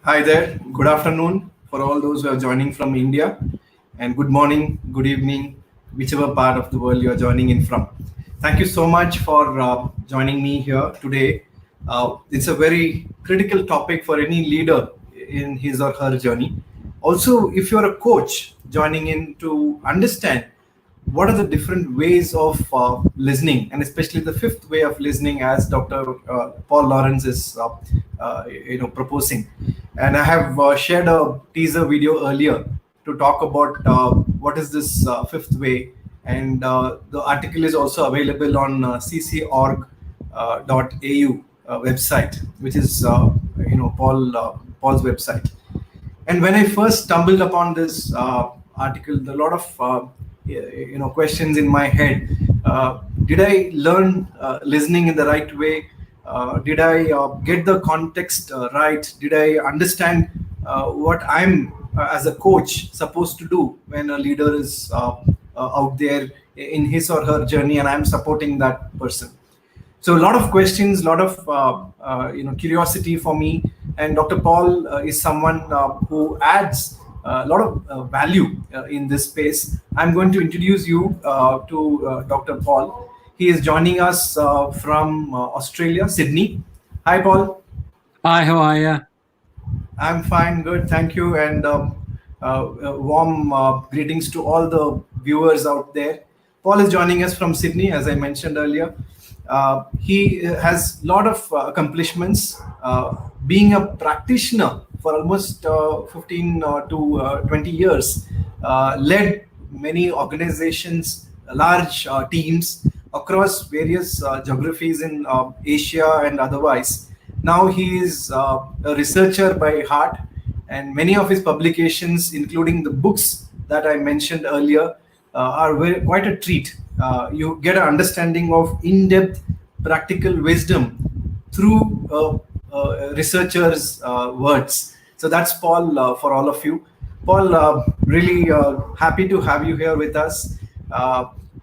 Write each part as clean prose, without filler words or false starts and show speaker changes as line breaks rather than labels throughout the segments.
Hi there. Good afternoon for all those who are joining from India, and good morning, good evening, whichever part of the world you are joining in from. Thank you so much for joining me here today. It's a very critical topic for any leader in his or her journey. Also, if you're a coach joining in to understand what are the different ways of listening, and especially the fifth way of listening, as Dr. Paul Lawrence is proposing. And I have shared a teaser video earlier to talk about what is this fifth way, and the article is also available on ccorg.au website, which is Paul's website. And when I first stumbled upon this article, a lot of questions in my head. Did I learn listening in the right way? Did I get the context right? Did I understand what I'm as a coach supposed to do when a leader is out there in his or her journey, and I'm supporting that person? So a lot of questions, a lot of curiosity for me, and Dr. Paul is someone who adds a lot of value in this space. I'm going to introduce you to Dr. Paul. He is joining us from Australia, Sydney. Hi, Paul.
Hi, how are you?
I'm fine, good, thank you, and warm greetings to all the viewers out there. Paul is joining us from Sydney, as I mentioned earlier. He has a lot of accomplishments, being a practitioner for almost 15 to 20 years, led many organizations, large teams across various geographies in Asia and otherwise. Now he is a researcher by heart, and many of his publications, including the books that I mentioned earlier, are quite a treat. You get an understanding of in-depth practical wisdom through researchers' words. So that's Paul for all of you. Paul, really happy to have you here with us.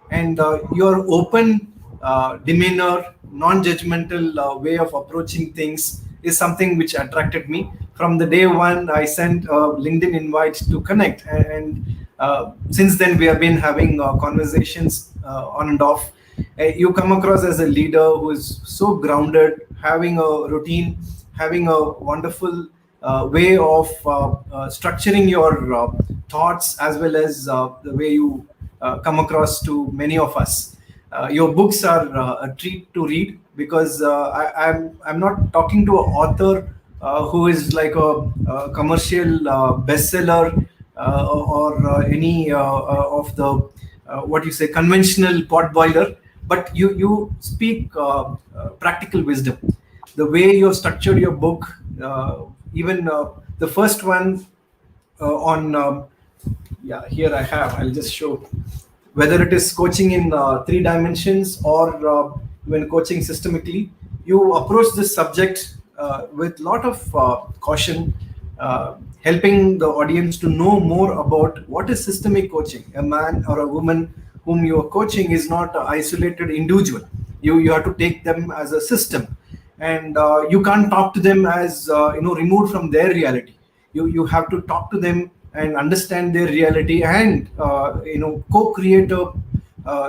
And your open demeanor, non-judgmental way of approaching things is something which attracted me. From the day one, I sent a LinkedIn invite to connect, and since then we have been having conversations on and off. You come across as a leader who is so grounded, having a routine, having a wonderful way of structuring your thoughts, as well as the way you come across to many of us. Your books are a treat to read, because I'm not talking to an author who is like a commercial bestseller or any of the what you say conventional pot boiler, but you speak practical wisdom. The way you have structured your book, even the first one on here I have. I'll just show. Whether it is coaching in 3 dimensions or when coaching systemically, you approach this subject with a lot of caution, helping the audience to know more about what is systemic coaching. A man or a woman whom you are coaching is not an isolated individual. You have to take them as a system, and you can't talk to them as removed from their reality. You have to talk to them and understand their reality, and co-create a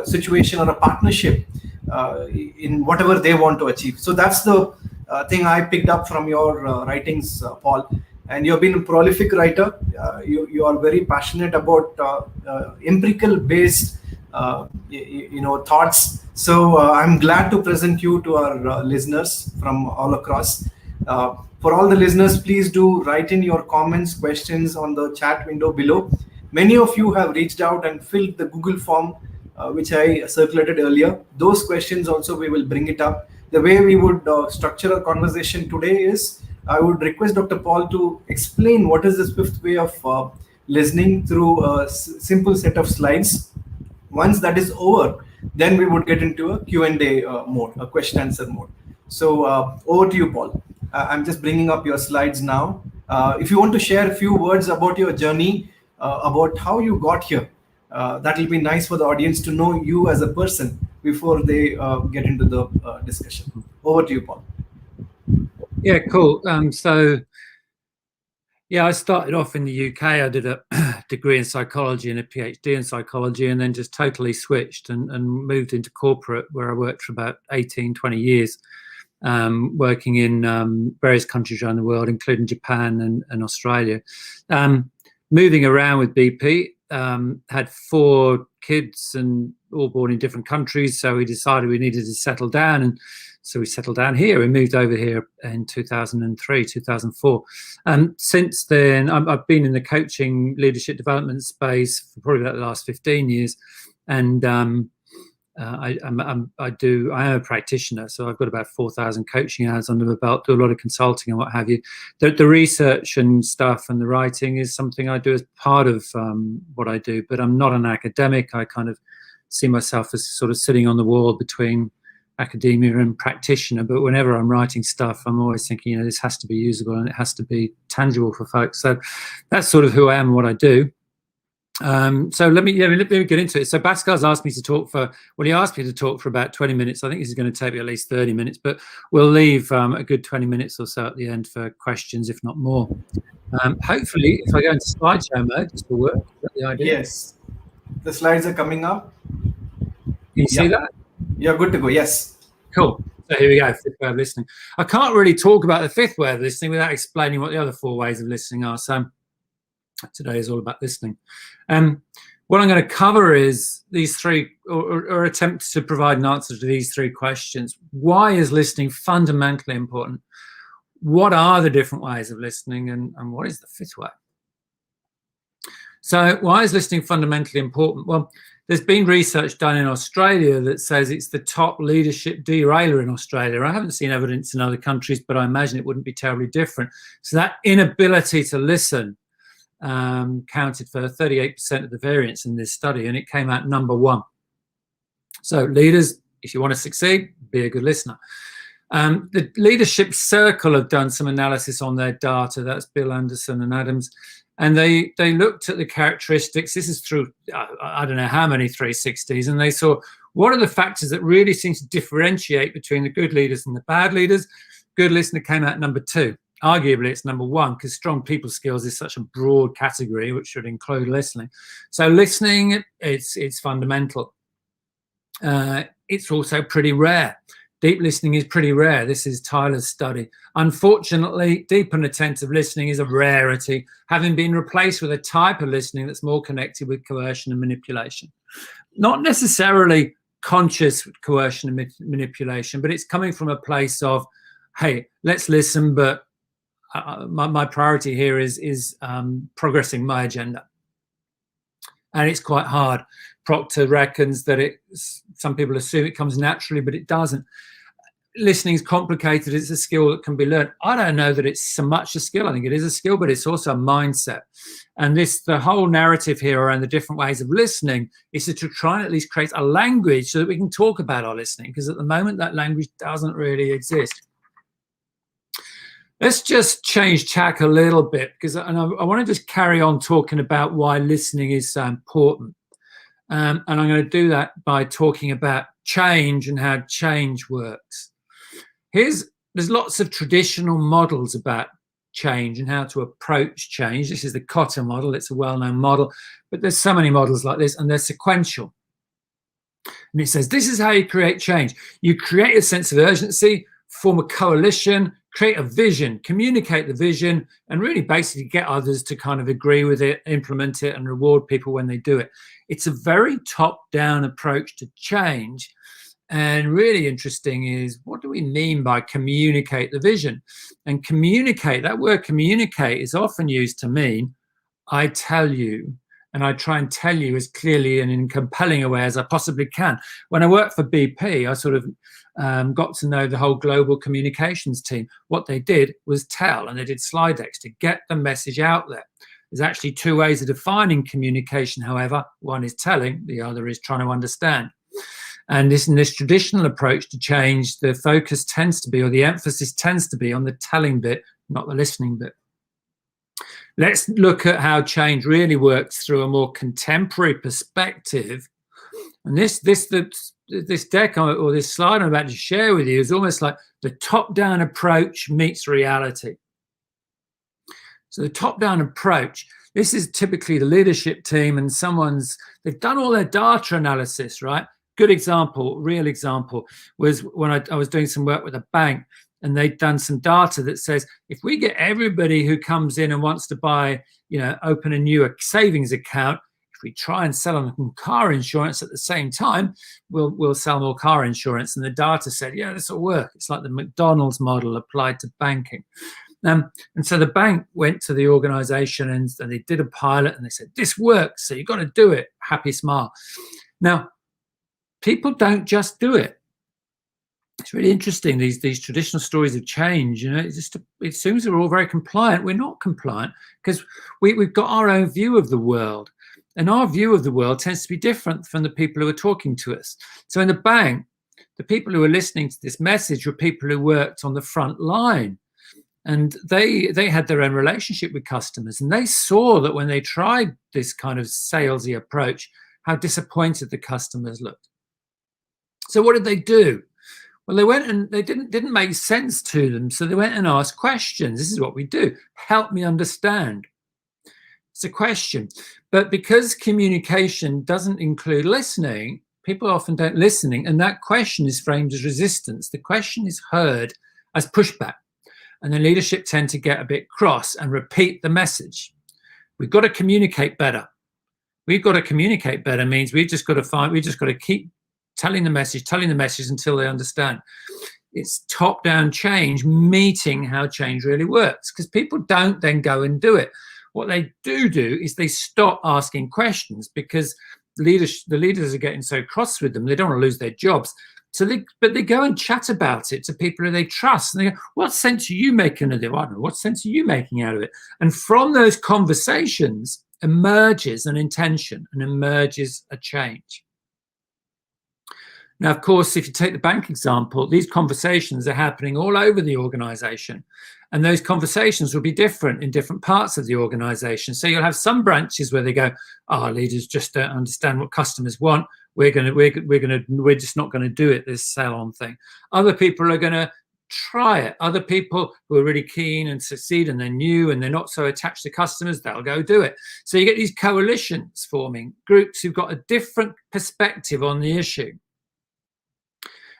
situation or a partnership in whatever they want to achieve. So that's the thing I picked up from your writings, Paul. And you've been a prolific writer. You are very passionate about empirical based thoughts. So I'm glad to present you to our listeners from all across. For all the listeners, please do write in your comments, questions on the chat window below. Many of you have reached out and filled the Google form, which I circulated earlier. Those questions also, we will bring it up. The way we would structure our conversation today is, I would request Dr. Paul to explain what is this fifth way of listening through a simple set of slides. Once that is over, then we would get into a Q&A mode, a question answer mode. So over to you, Paul. I'm just bringing up your slides now. If you want to share a few words about your journey, about how you got here, that will be nice for the audience to know you as a person before they get into the discussion. Over to you, Paul.
Yeah, cool. So Yeah, I started off in the UK. I did a degree in psychology and a PhD in psychology, and then just totally switched and moved into corporate, where I worked for about 18, 20 years, working in various countries around the world, including Japan and Australia. Moving around with BP, had 4 kids and all born in different countries, so we decided we needed to settle down, and so we settled down here. We moved over here in 2003, 2004. Since then, I've been in the coaching leadership development space for probably about the last 15 years. And I am a practitioner, so I've got about 4,000 coaching hours under my belt, do a lot of consulting and what have you. The research and stuff and the writing is something I do as part of what I do, but I'm not an academic. I kind of see myself as sort of sitting on the wall between academia and practitioner, but whenever I'm writing stuff, I'm always thinking, this has to be usable and it has to be tangible for folks. So that's sort of who I am and what I do. So let me get into it. So Pascal's asked me to talk he asked me to talk for about 20 minutes. I think this is going to take me at least 30 minutes, but we'll leave a good 20 minutes or so at the end for questions, if not more. Hopefully, if I go into slideshow mode, this will work. Is that the idea?
Yes. The slides are coming up.
Can you see that?
You're good to go. Yes.
Cool. So here we go, 5th way of listening. I can't really talk about the 5th way of listening without explaining what the other 4 ways of listening are. So today is all about listening. What I'm going to cover is these 3, or attempt to provide an answer to these 3 questions. Why is listening fundamentally important? What are the different ways of listening? And what is the 5th way? So why is listening fundamentally important? Well, there's been research done in Australia that says it's the top leadership derailer in Australia. I haven't seen evidence in other countries, but I imagine it wouldn't be terribly different. So that inability to listen counted for 38% of the variance in this study, and it came out number 1. So leaders, if you want to succeed, be a good listener. The Leadership Circle have done some analysis on their data. That's Bill Anderson and Adams. And they looked at the characteristics. This is through, I don't know how many 360s. And they saw what are the factors that really seem to differentiate between the good leaders and the bad leaders. Good listener came out number 2. Arguably, it's number 1 because strong people skills is such a broad category which should include listening. So listening, it's fundamental. It's also pretty rare. Deep listening is pretty rare. This is Tyler's study. Unfortunately, deep and attentive listening is a rarity, having been replaced with a type of listening that's more connected with coercion and manipulation. Not necessarily conscious coercion and manipulation, but it's coming from a place of, hey, let's listen, but my priority here is progressing my agenda. And it's quite hard. Proctor reckons that some people assume it comes naturally, but it doesn't. Listening is complicated. It's a skill that can be learned. I don't know that it's so much a skill. I think it is a skill, but it's also a mindset. And the whole narrative here around the different ways of listening is to try and at least create a language so that we can talk about our listening, because at the moment that language doesn't really exist. Let's just change tack a little bit, because I want to just carry on talking about why listening is so important. And I'm going to do that by talking about change and how change works. There's lots of traditional models about change and how to approach change. This is the Kotter model. It's a well-known model, but there's so many models like this, and they're sequential. And it says, this is how you create change. You create a sense of urgency, form a coalition, create a vision, communicate the vision, and really basically get others to kind of agree with it, implement it, and reward people when they do it. It's a very top-down approach to change. And really interesting is, what do we mean by communicate the vision? And communicate, that word communicate is often used to mean, I tell you, and I try and tell you as clearly and in compelling a way as I possibly can. When I worked for BP, I sort of got to know the whole global communications team. What they did was tell, and they did slide decks to get the message out there. There's actually 2 ways of defining communication, however. One is telling, the other is trying to understand. And in this traditional approach to change, the focus tends to be, or the emphasis tends to be on the telling bit, not the listening bit. Let's look at how change really works through a more contemporary perspective. And this deck or this slide I'm about to share with you is almost like the top-down approach meets reality. So the top-down approach, this is typically the leadership team and they've done all their data analysis, right? Good example, real example, was when I was doing some work with a bank, and they'd done some data that says, if we get everybody who comes in and wants to buy, open a new savings account, if we try and sell them car insurance at the same time, we'll sell more car insurance. And the data said, yeah, this will work. It's like the McDonald's model applied to banking. And so the bank went to the organization and they did a pilot, and they said, this works, so you've got to do it. Happy smile. Now, people don't just do it. It's really interesting, these traditional stories of change. It assumes we're all very compliant. We're not compliant because we've got our own view of the world, and our view of the world tends to be different from the people who are talking to us. So in the bank, the people who were listening to this message were people who worked on the front line, and they had their own relationship with customers, and they saw that when they tried this kind of salesy approach, how disappointed the customers looked. So what did they do? Well, they went and they didn't make sense to them. So they went and asked questions. This is what we do. Help me understand. It's a question. But because communication doesn't include listening, people often don't listening. And that question is framed as resistance. The question is heard as pushback. And then leadership tend to get a bit cross and repeat the message. We've got to communicate better. We've got to communicate better means we've just got to keep telling the message until they understand. It's top-down change meeting how change really works, because people don't then go and do it. What they do is they stop asking questions, because the leaders are getting so cross with them, they don't want to lose their jobs. But they go and chat about it to people who they trust. And they go, what sense are you making of it? I don't know, what sense are you making out of it? And from those conversations emerges an intention and emerges a change. Now, of course, if you take the bank example, these conversations are happening all over the organization. And those conversations will be different in different parts of the organization. So you'll have some branches where they go, our leaders just don't understand what customers want. We're just not going to do it, this sell-on thing. Other people are going to try it. Other people who are really keen and succeed and they're new and they're not so attached to customers, they'll go do it. So you get these coalitions forming, groups who've got a different perspective on the issue.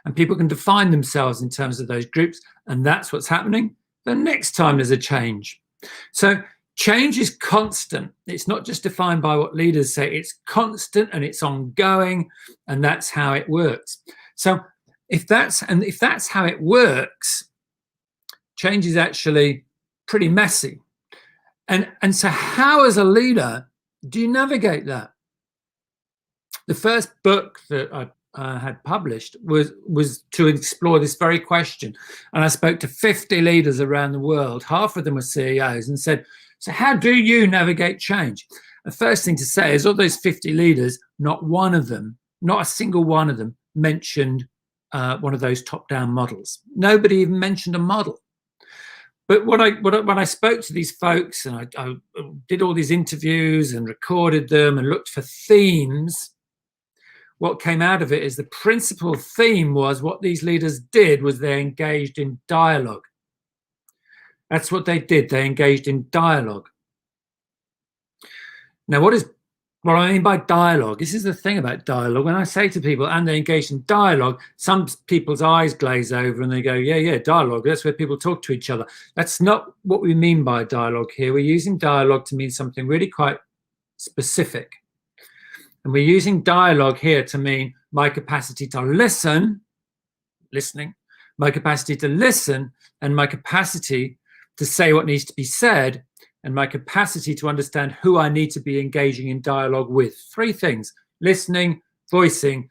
And people can define themselves in terms of those groups. And that's what's happening the next time there's a change. So change is constant. It's not just defined by what leaders say. It's constant and it's ongoing. And that's how it works. So if that's how it works, change is actually pretty messy. And so how, as a leader, do you navigate that? The first book that I had published was to explore this very question, and I spoke to 50 leaders around the world. Half of them were CEOs, and said, so how do you navigate change? The first thing to say is, of those 50 leaders, not a single one of them mentioned one of those top-down models. Nobody even mentioned a model. But when I spoke to these folks, and I did all these interviews and recorded them and looked for themes, what came out of it is the principal theme was what these leaders did was they engaged in dialogue. That's what they did. They engaged in dialogue. Now, what I mean by dialogue? This is the thing about dialogue. When I say to people, and they engaged in dialogue, some people's eyes glaze over and they go, yeah, dialogue. That's where people talk to each other. That's not what we mean by dialogue here. We're using dialogue to mean something really quite specific. And we're using dialogue here to mean my capacity to listening, my capacity to listen, and my capacity to say what needs to be said, and my capacity to understand who I need to be engaging in dialogue with. Three things: listening, voicing,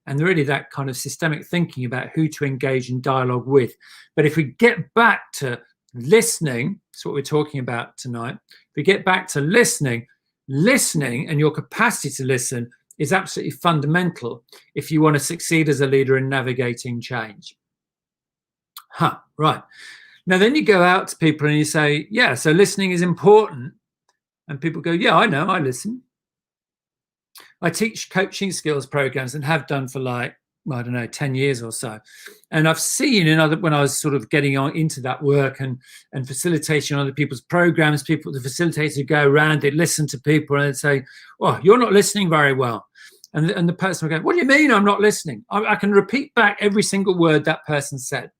and really that kind of systemic thinking about who to engage in dialogue with. But if we get back to listening, that's what we're talking about tonight. If we get back to listening and your capacity to listen is absolutely fundamental if you want to succeed as a leader in navigating change. Right. Now, then you go out to people and you say, yeah, so listening is important. And people go, yeah, I know, I listen. I teach coaching skills programs and have done for I don't know, 10 years or so. And I've seen when I was sort of getting on into that work and facilitating other people's programs, the facilitators would go around, they'd listen to people and they'd say, "Well, you're not listening very well." And the person would go, "What do you mean I'm not listening? I can repeat back every single word that person said."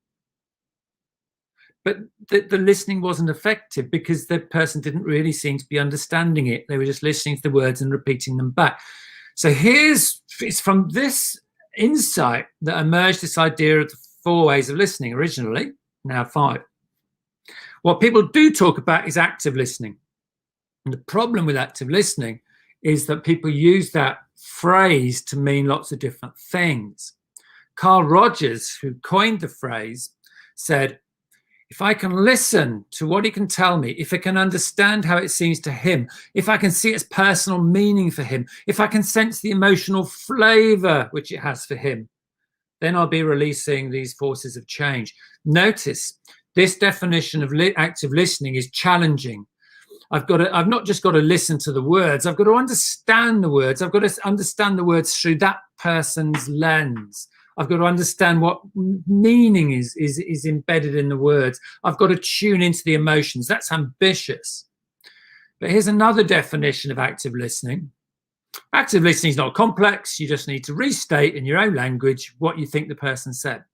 But the listening wasn't effective because the person didn't really seem to be understanding it. They were just listening to the words and repeating them back. So it's from this insight that emerged this idea of the 4 ways of listening originally, now 5. What people do talk about is active listening. And the problem with active listening is that people use that phrase to mean lots of different things. Carl Rogers, who coined the phrase, said, "If I can listen to what he can tell me, if I can understand how it seems to him, if I can see its personal meaning for him, if I can sense the emotional flavor which it has for him, then I'll be releasing these forces of change." Notice this definition of active listening is challenging. I've not just got to listen to the words, I've got to understand the words. I've got to understand the words through that person's lens. I've got to understand what meaning is embedded in the words. I've got to tune into the emotions. That's ambitious. But here's another definition of active listening. Active listening is not complex. You just need to restate in your own language what you think the person said.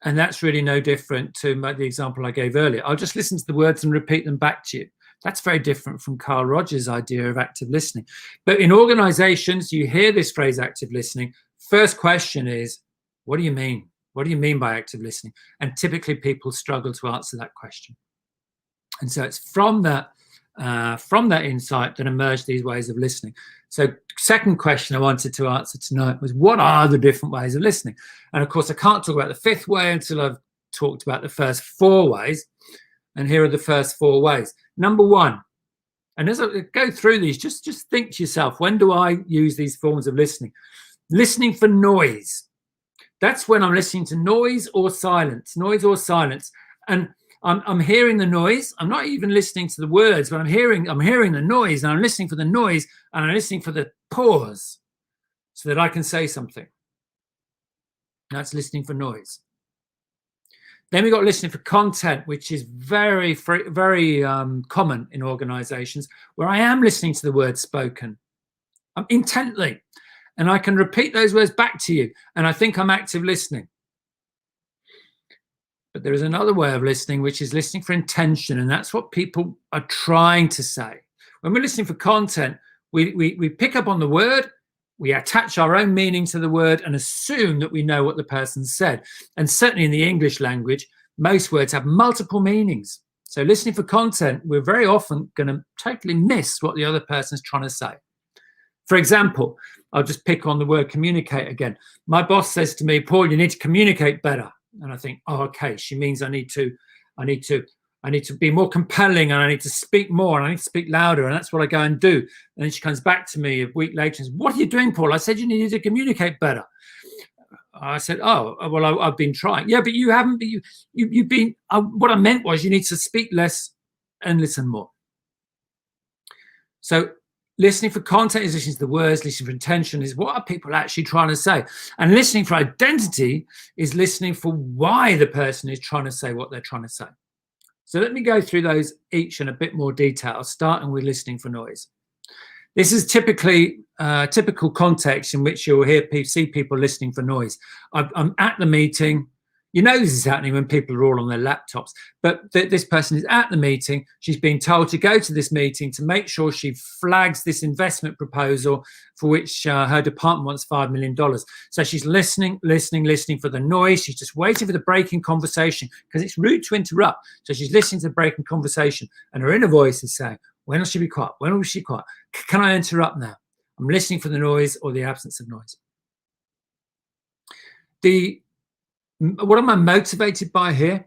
And that's really no different to the example I gave earlier. I'll just listen to the words and repeat them back to you. That's very different from Carl Rogers' idea of active listening. But in organizations, you hear this phrase active listening. First question is, what do you mean? What do you mean by active listening? And typically people struggle to answer that question. And so it's from that insight that emerged these ways of listening. So second question I wanted to answer tonight was, what are the different ways of listening? And of course, I can't talk about the 5th way until I've talked about the first 4 ways. And here are the first 4 ways. Number 1, and as I go through these, just think to yourself, when do I use these forms of listening? Listening for noise. That's when I'm listening to noise or silence. And I'm hearing the noise. I'm not even listening to the words, but I'm hearing the noise, and I'm listening for the noise, and I'm listening for the pause so that I can say something. That's listening for noise. Then we've got listening for content, which is very common in organizations, where I am listening to the words spoken intently, and I can repeat those words back to you, and I think I'm active listening. But there is another way of listening, which is listening for intention, and that's what people are trying to say. When we're listening for content, we pick up on the word, we attach our own meaning to the word and assume that we know what the person said. And certainly in the English language, most words have multiple meanings. So listening for content, we're very often going to totally miss what the other person is trying to say. For example, I'll just pick on the word communicate again. My boss says to me, "Paul, you need to communicate better." And I think, oh, okay, she means I need to be more compelling, and I need to speak more, and I need to speak louder, and that's what I go and do. And then she comes back to me a week later and says, "What are you doing, Paul? I said you needed to communicate better." I said, "Oh, well, I've been trying." "Yeah, but you haven't. You've been. What I meant was you need to speak less and listen more." So listening for content is listening to the words. Listening for intention is, what are people actually trying to say? And listening for identity is listening for why the person is trying to say what they're trying to say. So let me go through those each in a bit more detail, starting with listening for noise. This is typical context in which you'll see people listening for noise. I'm at the meeting. You know this is happening when people are all on their laptops, but this person is at the meeting. She's being told to go to this meeting to make sure she flags this investment proposal for which her department wants $5 million. So she's listening for the noise. She's just waiting for the breaking conversation because it's rude to interrupt. So she's listening to the breaking conversation, and her inner voice is saying, "When will she be quiet? When will she be quiet? Can I interrupt now?" I'm listening for the noise or the absence of noise. What am I motivated by here?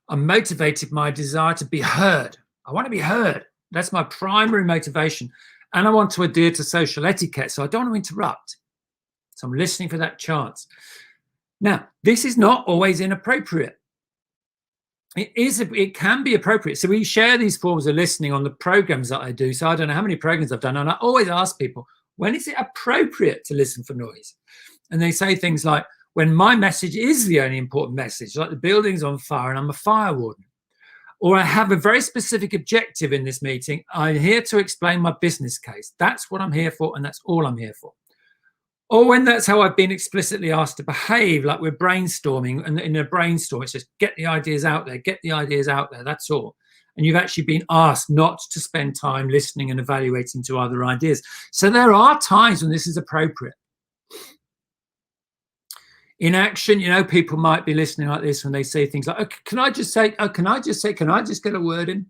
I'm motivated by my desire to be heard. I want to be heard. That's my primary motivation. And I want to adhere to social etiquette, so I don't want to interrupt. So I'm listening for that chance. Now, this is not always inappropriate. It can be appropriate. So we share these forms of listening on the programs that I do. So I don't know how many programs I've done, and I always ask people, when is it appropriate to listen for noise? And they say things like, when my message is the only important message, like the building's on fire and I'm a fire warden, or I have a very specific objective in this meeting, I'm here to explain my business case. That's what I'm here for, and that's all I'm here for. Or when that's how I've been explicitly asked to behave, like we're brainstorming, and in a brainstorm, it's just get the ideas out there, get the ideas out there, that's all. And you've actually been asked not to spend time listening and evaluating to other ideas. So there are times when this is appropriate. In action, you know, people might be listening like this when they say things like, oh, can I just get a word in?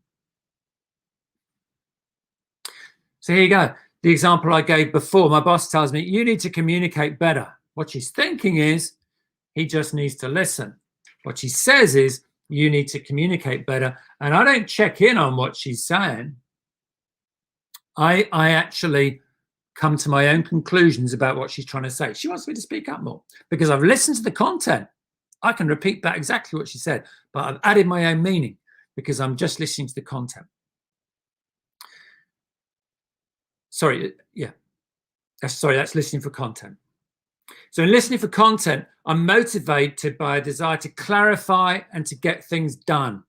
So here you go. The example I gave before, my boss tells me, you need to communicate better. What she's thinking is, he just needs to listen. What she says is, you need to communicate better. And I don't check in on what she's saying. I actually come to my own conclusions about what she's trying to say. She wants me to speak up more because I've listened to the content. I can repeat back exactly what she said, but I've added my own meaning because I'm just listening to the content. Sorry, that's listening for content. So in listening for content, I'm motivated by a desire to clarify and to get things done.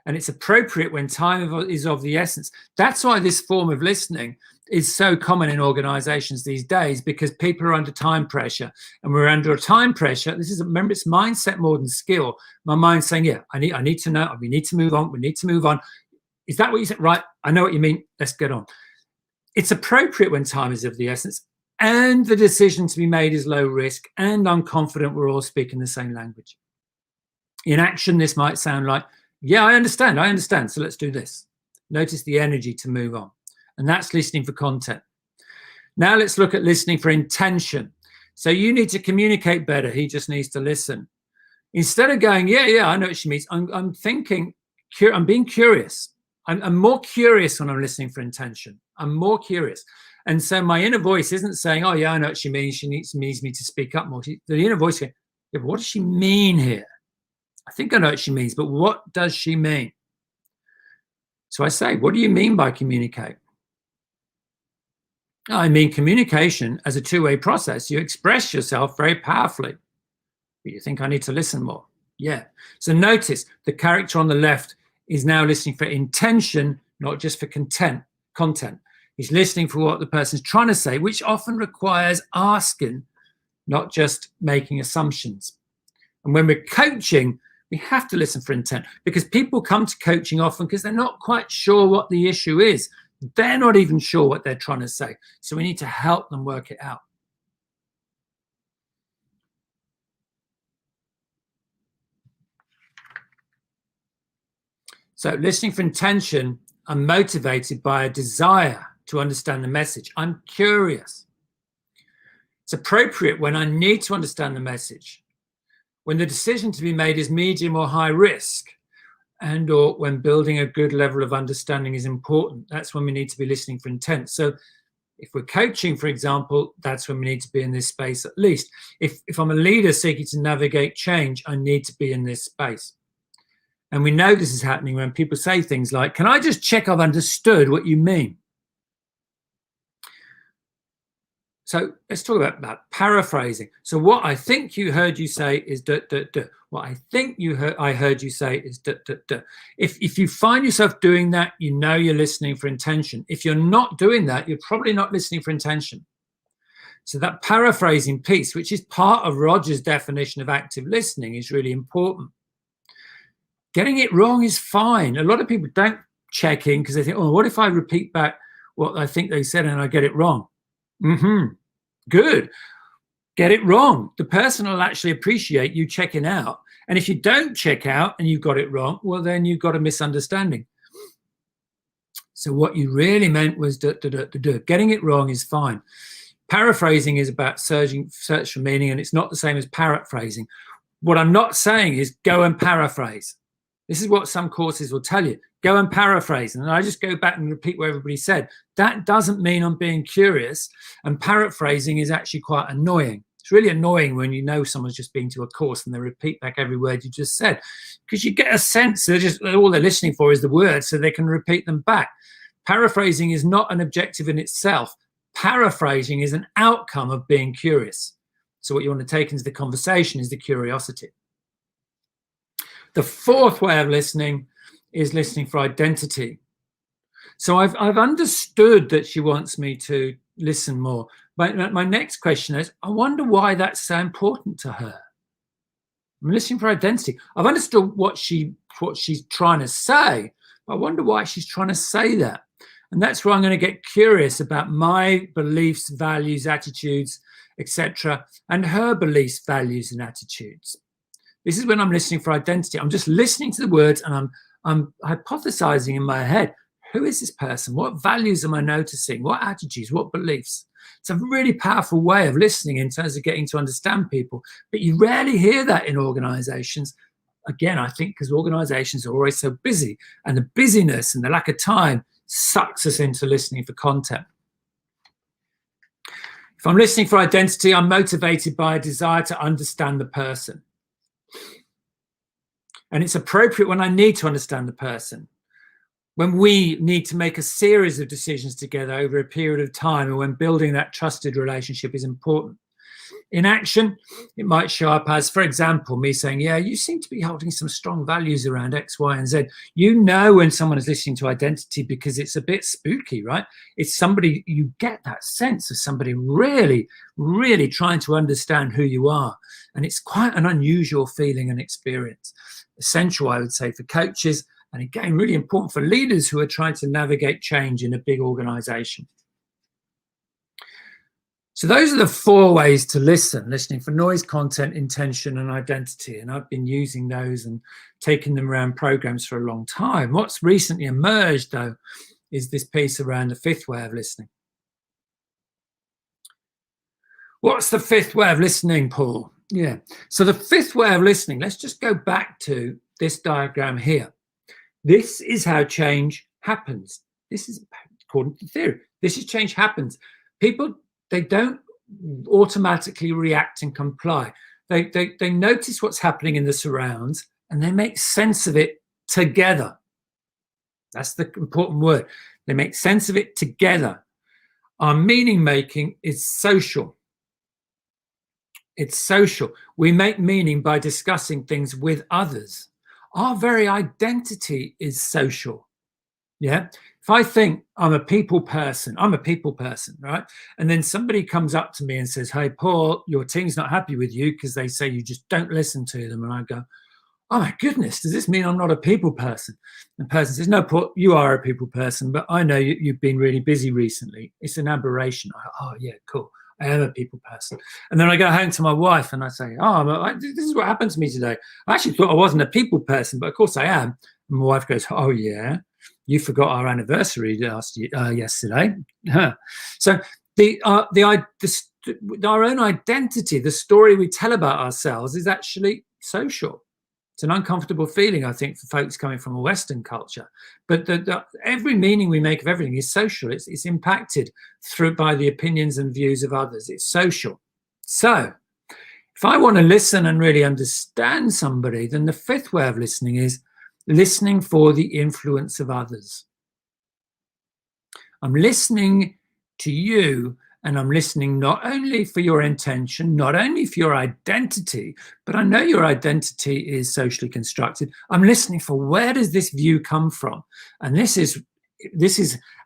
And it's appropriate when time is of the essence. That's why this form of listening is so common in organizations these days, because people are under time pressure, and we're under a time pressure. Remember, it's mindset more than skill. My mind's saying, yeah, I need to know, we need to move on, we need to move on. Is that what you said? Right, I know what you mean, let's get on. It's appropriate when time is of the essence and the decision to be made is low risk, and I'm confident we're all speaking the same language. In action, this might sound like, yeah, I understand, so let's do this. Notice the energy to move on. And that's listening for content. Now let's look at listening for intention. So you need to communicate better. He just needs to listen. Instead of going, yeah, I know what she means, I'm thinking, I'm being curious. I'm more curious when I'm listening for intention. I'm more curious. And so my inner voice isn't saying, oh, yeah, I know what she means. She needs me to speak up more. The inner voice goes, yeah, but what does she mean here? I think I know what she means, but what does she mean? So I say, what do you mean by communicate? I mean communication as a two-way process. You express yourself very powerfully, but you think I need to listen more. Yeah. So notice the character on the left is now listening for intention, not just for content. He's listening for what the person's trying to say, which often requires asking, not just making assumptions. And when we're coaching, we have to listen for intent, because people come to coaching often because they're not quite sure what the issue is. They're not even sure what they're trying to say. So we need to help them work it out. So listening for intention, I'm motivated by a desire to understand the message. I'm curious. It's appropriate when I need to understand the message, when the decision to be made is medium or high risk, and or when building a good level of understanding is important. That's when we need to be listening for intent. So if we're coaching, for example, that's when we need to be in this space at least. If I'm a leader seeking to navigate change, I need to be in this space. And we know this is happening when people say things like, can I just check I've understood what you mean? So let's talk about paraphrasing. So what I think you heard you say is duh, duh, duh. What I think I heard you say is duh, duh, duh. If you find yourself doing that, you know you're listening for intention. If you're not doing that, you're probably not listening for intention. So that paraphrasing piece, which is part of Roger's definition of active listening, is really important. Getting it wrong is fine. A lot of people don't check in because they think, oh, what if I repeat back what I think they said and I get it wrong? Good. Get it wrong. The person will actually appreciate you checking out. And if you don't check out and you've got it wrong, well, then you've got a misunderstanding. So what you really meant was getting it wrong is fine. Paraphrasing is about search for meaning, and it's not the same as paraphrasing. What I'm not saying is go and paraphrase. This is what some courses will tell you. Go and paraphrase. And I just go back and repeat what everybody said. That doesn't mean I'm being curious. And paraphrasing is actually quite annoying. It's really annoying when you know someone's just been to a course and they repeat back every word you just said, because you get a sense that all they're listening for is the words so they can repeat them back. Paraphrasing is not an objective in itself. Paraphrasing is an outcome of being curious. So what you want to take into the conversation is the curiosity. The fourth way of listening is listening for identity. So I've understood that she wants me to listen more. My next question is, I wonder why that's so important to her. I'm listening for identity. I've understood what she's trying to say, but I wonder why she's trying to say that. And that's where I'm going to get curious about my beliefs, values, attitudes, etc., and her beliefs, values, and attitudes. This is when I'm listening for identity. I'm just listening to the words and I'm hypothesizing in my head. Who is this person? What values am I noticing? What attitudes? What beliefs? It's a really powerful way of listening in terms of getting to understand people. But you rarely hear that in organizations. Again, I think because organizations are always so busy, and the busyness and the lack of time sucks us into listening for content. If I'm listening for identity, I'm motivated by a desire to understand the person. And it's appropriate when I need to understand the person, when we need to make a series of decisions together over a period of time, and when building that trusted relationship is important. In action, it might show up as, for example, me saying, yeah, you seem to be holding some strong values around X, Y, and Z. You know when someone is listening to identity because it's a bit spooky, right? It's somebody, you get that sense of somebody really, really trying to understand who you are. And it's quite an unusual feeling and experience. Essential, I would say, for coaches, and again, really important for leaders who are trying to navigate change in a big organization. So those are the four ways to listen: listening for noise, content, intention, and identity. And I've been using those and taking them around programs for a long time. What's recently emerged, though, is this piece around the fifth way of listening. What's the fifth way of listening, Paul? Yeah. So the fifth way of listening, let's just go back to this diagram here. This is how change happens. This is according to theory. This is change happens. People, they don't automatically react and comply. They notice what's happening in the surrounds and they make sense of it together. That's the important word. They make sense of it together. Our meaning making is social. It's social. We make meaning by discussing things with others. Our very identity is social. Yeah. If I think I'm a people person, right? And then somebody comes up to me and says, hey, Paul, your team's not happy with you because they say you just don't listen to them. And I go, oh my goodness, does this mean I'm not a people person? And the person says, no, Paul, you are a people person, but I know you've been really busy recently. It's an aberration. I go, oh yeah, cool. I am a people person. And then I go home to my wife and I say, oh, this is what happened to me today. I actually thought I wasn't a people person, but of course I am. And my wife goes, oh yeah, you forgot our anniversary yesterday. So our own identity, the story we tell about ourselves, is actually social. It's an uncomfortable feeling, I think, for folks coming from a Western culture. But every meaning we make of everything is social. It's impacted by the opinions and views of others. It's social. So if I want to listen and really understand somebody, then the fifth way of listening is listening for the influence of others. I'm listening to you, and I'm listening not only for your intention, not only for your identity, but I know your identity is socially constructed. I'm listening for, where does this view come from? And this is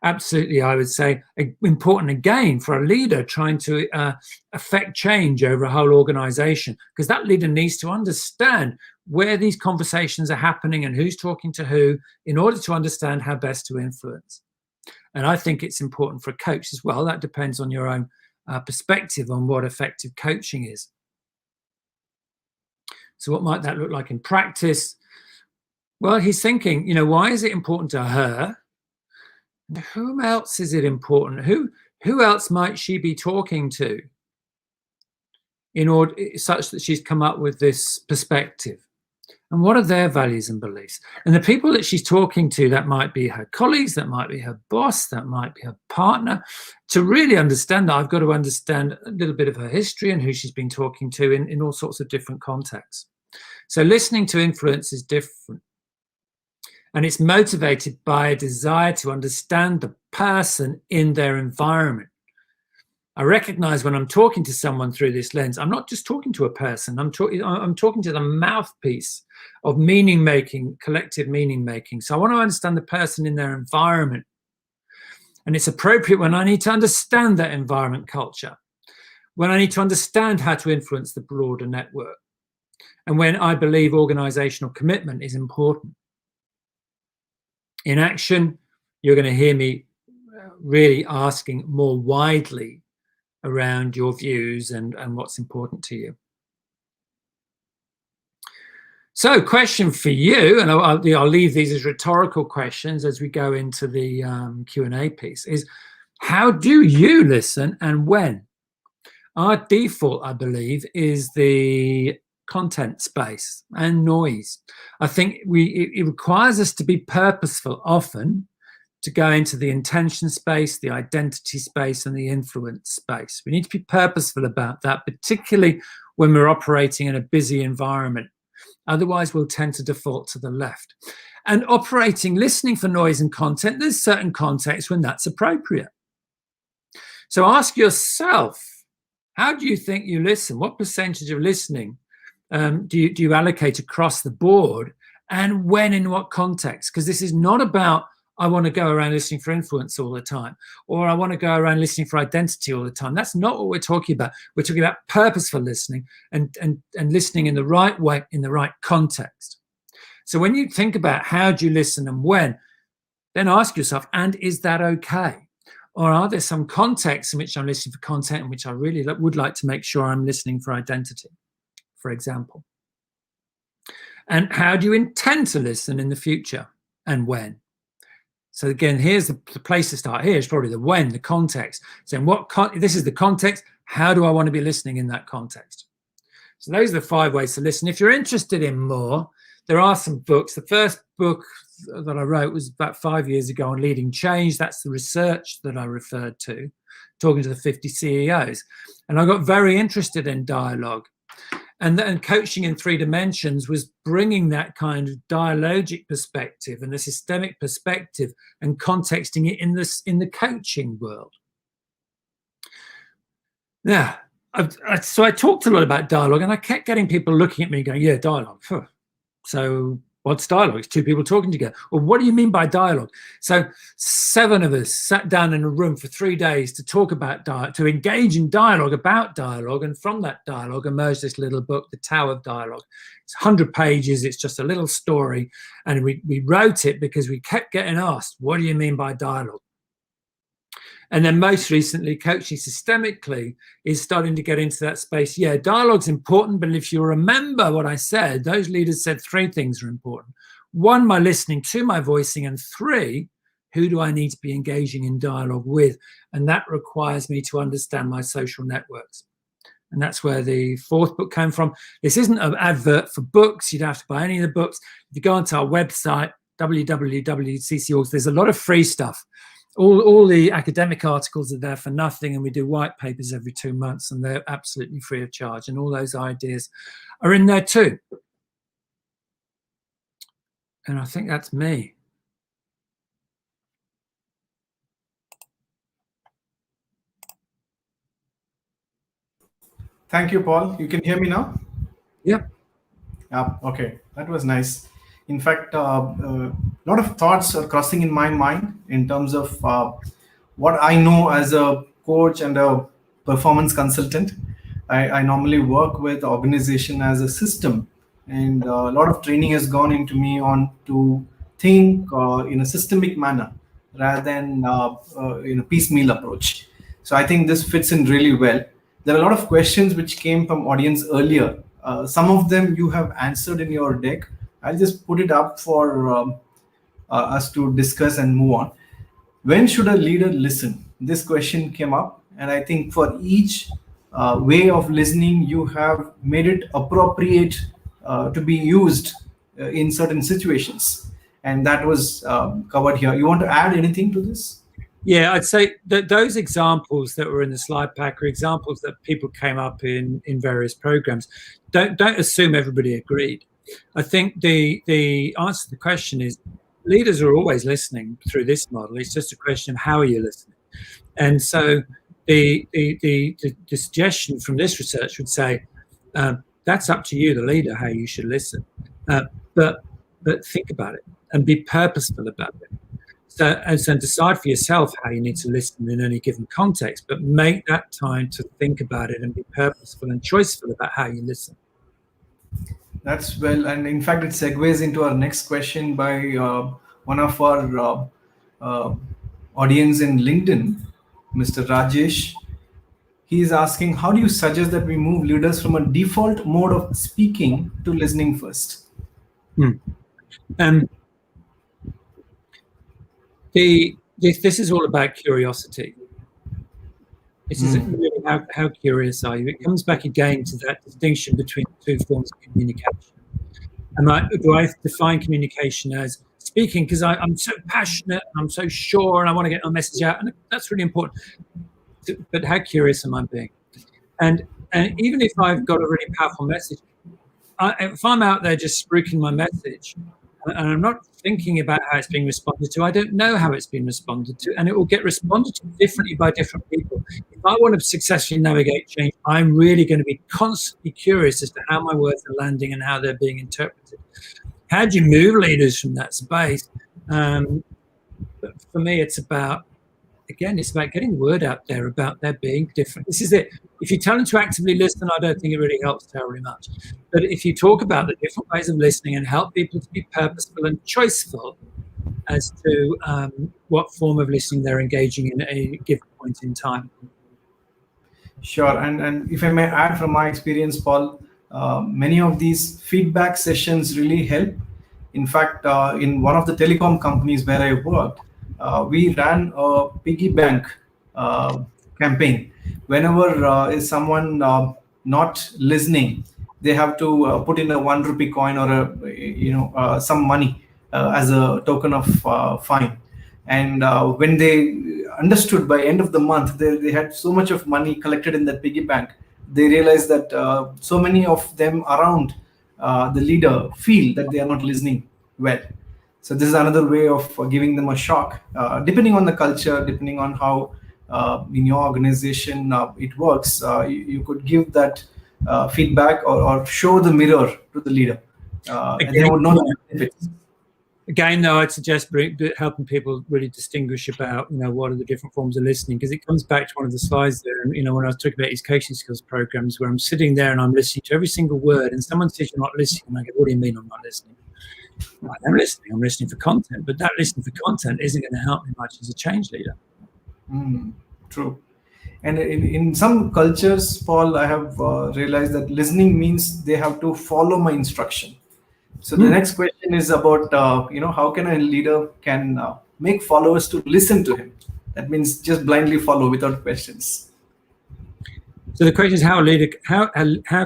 absolutely, I would say, important again for a leader trying to affect change over a whole organization, because that leader needs to understand where these conversations are happening and who's talking to who in order to understand how best to influence. And I think it's important for a coach as well. That depends on your own perspective on what effective coaching is. So what might that look like in practice? Well, he's thinking, why is it important to her? And whom else is it important? Who else might she be talking to in order such that she's come up with this perspective? And what are their values and beliefs? And the people that she's talking to, that might be her colleagues, that might be her boss, that might be her partner. To really understand that, I've got to understand a little bit of her history and who she's been talking to in all sorts of different contexts. So listening to influence is different. And it's motivated by a desire to understand the person in their environment. I recognize when I'm talking to someone through this lens, I'm not just talking to a person, I'm talking to the mouthpiece of meaning making, collective meaning making. So I want to understand the person in their environment. And it's appropriate when I need to understand that environment culture, when I need to understand how to influence the broader network, and when I believe organizational commitment is important. In action, you're going to hear me really asking more widely around your views and what's important to you. So, question for you, and I'll leave these as rhetorical questions as we go into the Q&A piece, is how do you listen and when? Our default, I believe, is the content space and noise. I think it requires us to be purposeful often, to go into the intention space, the identity space, and the influence space. We need to be purposeful about that, particularly when we're operating in a busy environment. Otherwise, we'll tend to default to the left. And listening for noise and content, there's certain contexts when that's appropriate. So ask yourself, how do you think you listen? What percentage of listening do you allocate across the board? And when, in what context? Because this is not about, I want to go around listening for influence all the time, or I want to go around listening for identity all the time. That's not what we're talking about. We're talking about purposeful listening and listening in the right way, in the right context. So when you think about how do you listen and when, then ask yourself, and is that okay? Or are there some contexts in which I'm listening for content in which I really would like to make sure I'm listening for identity, for example? And how do you intend to listen in the future and when? So again, here's the place to start. Here is probably the when, the context. So this is the context. How do I want to be listening in that context? So those are the 5 ways to listen. If you're interested in more, there are some books. The first book that I wrote was about 5 years ago on leading change. That's the research that I referred to, talking to the 50 CEOs. And I got very interested in dialogue. And then coaching in 3 dimensions was bringing that kind of dialogic perspective and a systemic perspective and contexting it in the coaching world. Now, so I talked a lot about dialogue, and I kept getting people looking at me going, yeah, dialogue. Huh. So what's dialogue? It's 2 people talking together. Well, what do you mean by dialogue? So 7 of us sat down in a room for 3 days to talk about to engage in dialogue about dialogue. And from that dialogue emerged this little book, The Tao of Dialogue. It's 100 pages. It's just a little story. And we wrote it because we kept getting asked, what do you mean by dialogue? And then most recently, coaching systemically is starting to get into that space. Yeah, dialogue's important, but if you remember what I said, those leaders said 3 things are important. 1, my listening, 2, my voicing, and 3, who do I need to be engaging in dialogue with? And that requires me to understand my social networks. And that's where the 4th book came from. This isn't an advert for books. You'd have to buy any of the books. If you go onto our website, www.cc.org, there's a lot of free stuff. All the academic articles are there for nothing, and we do white papers every 2 months, and they're absolutely free of charge. And all those ideas are in there too. And I think that's me.
Thank you, Paul. You can hear me now?
Yeah.
Okay, that was nice. In fact, a lot of thoughts are crossing in my mind in terms of what I know as a coach and a performance consultant. I normally work with organization as a system, and a lot of training has gone into me on to think in a systemic manner rather than in a piecemeal approach. So I think this fits in really well. There are a lot of questions which came from audience earlier. Some of them you have answered in your deck. I'll just put it up for us to discuss and move on. When should a leader listen? This question came up, and I think for each way of listening, you have made it appropriate to be used in certain situations, and that was covered here. You want to add anything to this?
Yeah, I'd say that those examples that were in the slide pack are examples that people came up in various programs. Don't assume everybody agreed. I think the answer to the question is leaders are always listening through this model. It's just a question of how are you listening? And so the suggestion from this research would say that's up to you, the leader, how you should listen, but think about it and be purposeful about it. So decide for yourself how you need to listen in any given context, but make that time to think about it and be purposeful and choiceful about how you listen.
That's well, and in fact, it segues into our next question by one of our uh, audience in LinkedIn, Mr. Rajesh. He is asking, how do you suggest that we move leaders from a default mode of speaking to listening first?
This is all about curiosity. This is really how curious are you? It comes back again to that distinction between two forms of communication. Do I define communication as speaking because I'm so passionate, I'm so sure, and I want to get my message out, and that's really important. But how curious am I being? And even if I've got a really powerful message, if I'm out there just spruiking my message, and I'm not thinking about how it's being responded to, I don't know how it's been responded to, and it will get responded to differently by different people. If I want to successfully navigate change, I'm really going to be constantly curious as to how my words are landing and how they're being interpreted. How do you move leaders from that space? But for me, it's about getting the word out there about there being different. This is it. If you tell them to actively listen, I don't think it really helps terribly much. But if you talk about the different ways of listening and help people to be purposeful and choiceful as to what form of listening they're engaging in at a given point in time.
Sure. And if I may add from my experience, Paul, many of these feedback sessions really help. In fact, in one of the telecom companies where I worked, we ran a piggy bank campaign. Whenever is someone not listening, they have to put in a 1 rupee coin or some money as a token of fine. And when they understood by end of the month, they had so much of money collected in that piggy bank. They realized that so many of them around the leader feel that they are not listening well. So this is another way of giving them a shock, depending on the culture, depending on how in your organization it works. You could give that feedback or show the mirror to the leader, and they would know the benefits.
Again, though, I'd suggest helping people really distinguish about, what are the different forms of listening, because it comes back to one of the slides there. And, when I was talking about these coaching skills programs, where I'm sitting there and I'm listening to every single word, and someone says you're not listening, and I go, what do you mean I'm not listening? I'm listening. I'm listening for content, but that listening for content isn't going to help me much as a change leader.
True. And in some cultures, Paul, I have realized that listening means they have to follow my instruction. So the next question is about, how can a leader can make followers to listen to him? That means just blindly follow without questions.
So the question is how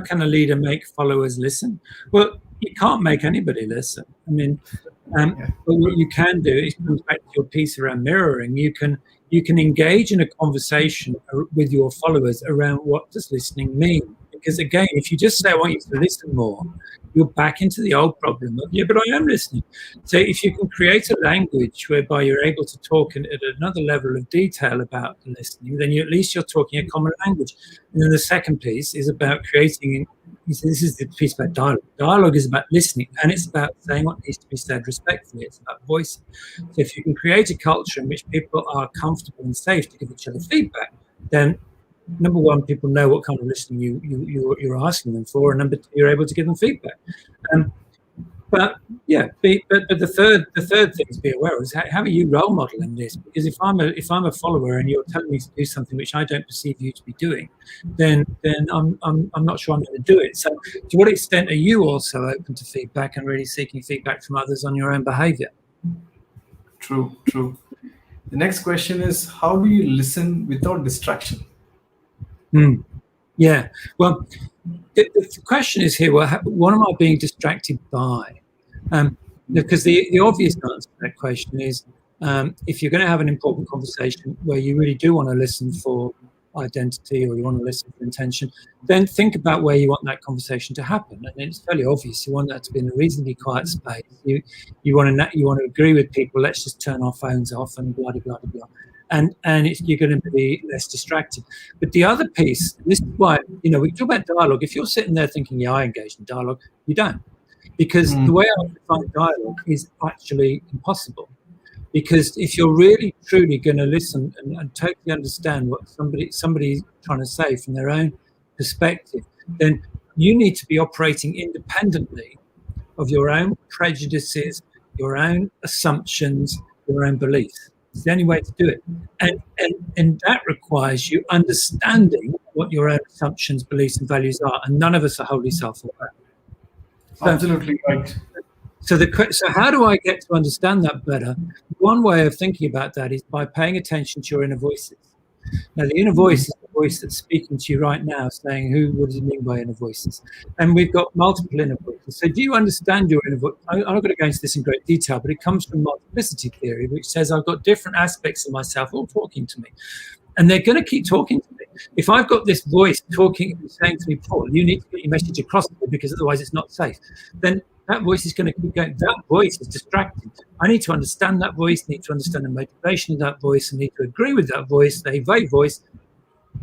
can a leader make followers listen? Well, you can't make anybody listen. I mean, but what you can do is comes back to your piece around mirroring. You can engage in a conversation with your followers around what does listening mean. Because again, if you just say, I want you to listen more, you're back into the old problem of, but I am listening. So if you can create a language whereby you're able to talk at another level of detail about the listening, then at least you're talking a common language. And then the second piece is about creating, this is the piece about dialogue. Dialogue is about listening, and it's about saying what needs to be said respectfully. It's about voicing. So if you can create a culture in which people are comfortable and safe to give each other feedback, then number one, people know what kind of listening you're asking them for, and number two, you're able to give them feedback. But the third thing to be aware of is how are you role modeling this? Because if I'm a follower and you're telling me to do something which I don't perceive you to be doing, then I'm not sure I'm going to do it. So to what extent are you also open to feedback and really seeking feedback from others on your own behavior?
True. The next question is, how do you listen without distraction?
Yeah. Well, the question is here, what am I being distracted by? Because the obvious answer to that question is, if you're going to have an important conversation where you really do want to listen for identity or you want to listen for intention, then think about where you want that conversation to happen. And it's fairly obvious. You want that to be in a reasonably quiet space. You want to agree with people. Let's just turn our phones off and blah, blah, blah, blah. you're going to be less distracted. But the other piece, this is why, we talk about dialogue. If you're sitting there thinking, yeah, I engage in dialogue, you don't. Because the way I define dialogue is actually impossible. Because if you're really truly going to listen and totally understand what somebody's trying to say from their own perspective, then you need to be operating independently of your own prejudices, your own assumptions, your own beliefs. It's the only way to do it. And that requires you understanding what your own assumptions, beliefs, and values are. And none of us are wholly self-aware.
Absolutely right.
So how do I get to understand that better? One way of thinking about that is by paying attention to your inner voices. Now, the inner voice is the voice that's speaking to you right now, saying, what does it mean by inner voices? And we've got multiple inner voices. So do you understand your inner voice? I'm not going to go into this in great detail, but it comes from multiplicity theory, which says I've got different aspects of myself all talking to me. And they're going to keep talking to me. If I've got this voice talking and saying to me, Paul, you need to get your message across to me because otherwise it's not safe, then that voice is going to keep going. That voice is distracting. I need to understand that voice, need to understand the motivation of that voice, and need to agree with that voice, the voice.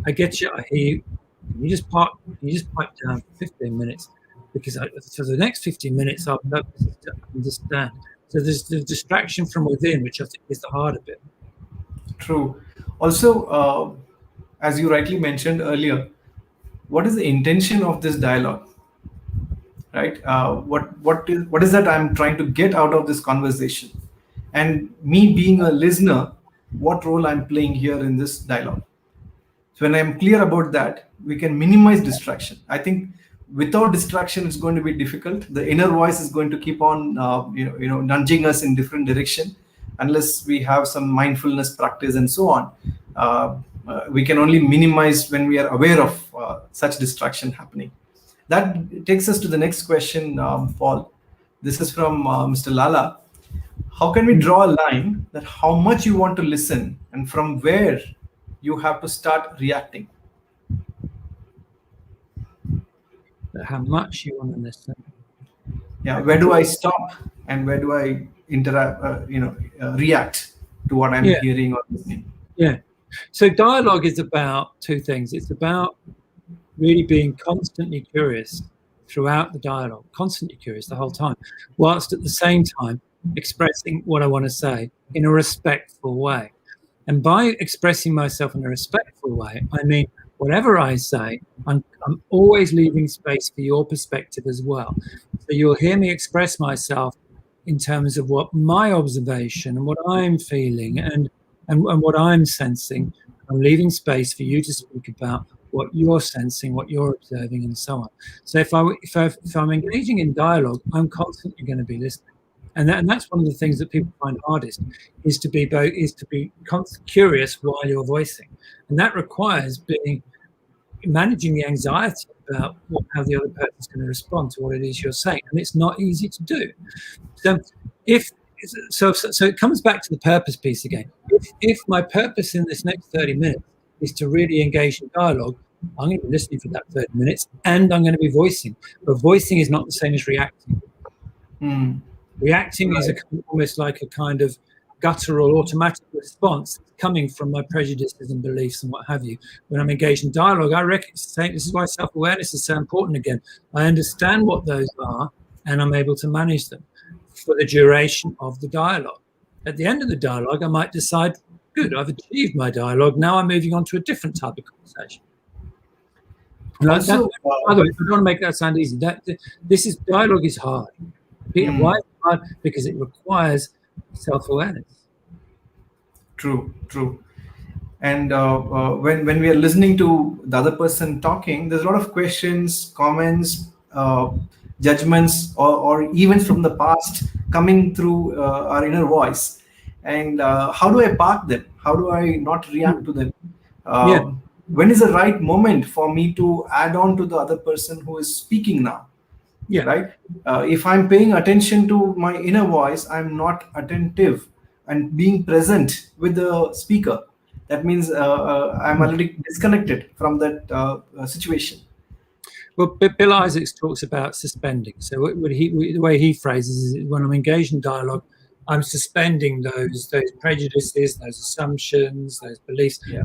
I get you, I hear you. You just pipe down for 15 minutes because for the next 15 minutes, our purpose is to understand. So there's the distraction from within, which I think is the harder bit.
True. Also, as you rightly mentioned earlier, what is the intention of this dialogue? Right? What is that I'm trying to get out of this conversation? And me being a listener, what role I'm playing here in this dialogue? So when I'm clear about that, we can minimize distraction. I think without distraction, it's going to be difficult. The inner voice is going to keep on, nudging us in different direction, unless we have some mindfulness practice and so on. We can only minimize when we are aware of such distraction happening. That takes us to the next question, Paul. This is from Mr. Lala. How can we draw a line that how much you want to listen and from where you have to start reacting?
How much you want to listen.
Yeah, where do I stop and where do I react to what I'm hearing or listening?
Yeah. So dialogue is about two things. It's about really being constantly curious throughout the dialogue, constantly curious the whole time, whilst at the same time expressing what I want to say in a respectful way. And by expressing myself in a respectful way, I mean, whatever I say, I'm always leaving space for your perspective as well. So you'll hear me express myself in terms of what my observation and what I'm feeling and what I'm sensing. I'm leaving space for you to speak about what you're sensing, what you're observing, and so on. So if I'm engaging in dialogue, I'm constantly going to be listening, and that's one of the things that people find hardest is to be curious while you're voicing, and that requires managing the anxiety about how the other person's going to respond to what it is you're saying, and it's not easy to do. So so it comes back to the purpose piece again. If my purpose in this next 30 minutes is to really engage in dialogue, I'm going to be listening for that 30 minutes and I'm going to be voicing. But voicing is not the same as reacting. Reacting is almost like a kind of guttural automatic response coming from my prejudices and beliefs and what have you. When I'm engaged in dialogue, I reckon this is why self-awareness is so important again. I understand what those are and I'm able to manage them for the duration of the dialogue. At the end of the dialogue, I might decide, good, I've achieved my dialogue. Now I'm moving on to a different type of conversation. By the way, I don't want to make that sound easy. Dialogue is hard. Why is it hard? Because it requires self-awareness.
True. And when we are listening to the other person talking, there's a lot of questions, comments, judgments, or events from the past coming through our inner voice. And how do I park them? How do I not react to them? When is the right moment for me to add on to the other person who is speaking now? Right? If I'm paying attention to my inner voice, I'm not attentive and being present with the speaker. That means I'm already disconnected from that situation.
Well, Bill Isaacs talks about suspending. So the way he phrases it is, when I'm engaged in dialogue, I'm suspending those prejudices, those assumptions, those beliefs.
Yeah.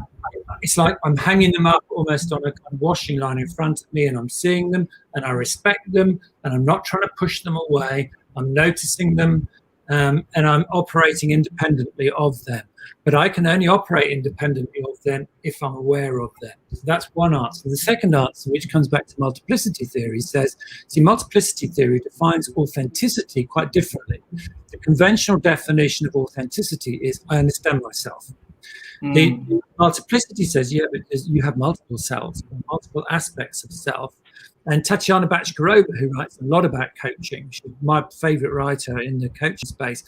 It's like I'm hanging them up almost on a kind of washing line in front of me, and I'm seeing them, and I respect them, and I'm not trying to push them away. I'm noticing them, and I'm operating independently of them. But I can only operate independently of them if I'm aware of them. So that's one answer. The second answer, which comes back to multiplicity theory, says, see, multiplicity theory defines authenticity quite differently. The conventional definition of authenticity is I understand myself. The multiplicity says, yeah, because you have multiple selves, multiple aspects of self. And Tatiana Bachkarova, who writes a lot about coaching, she's my favorite writer in the coaching space,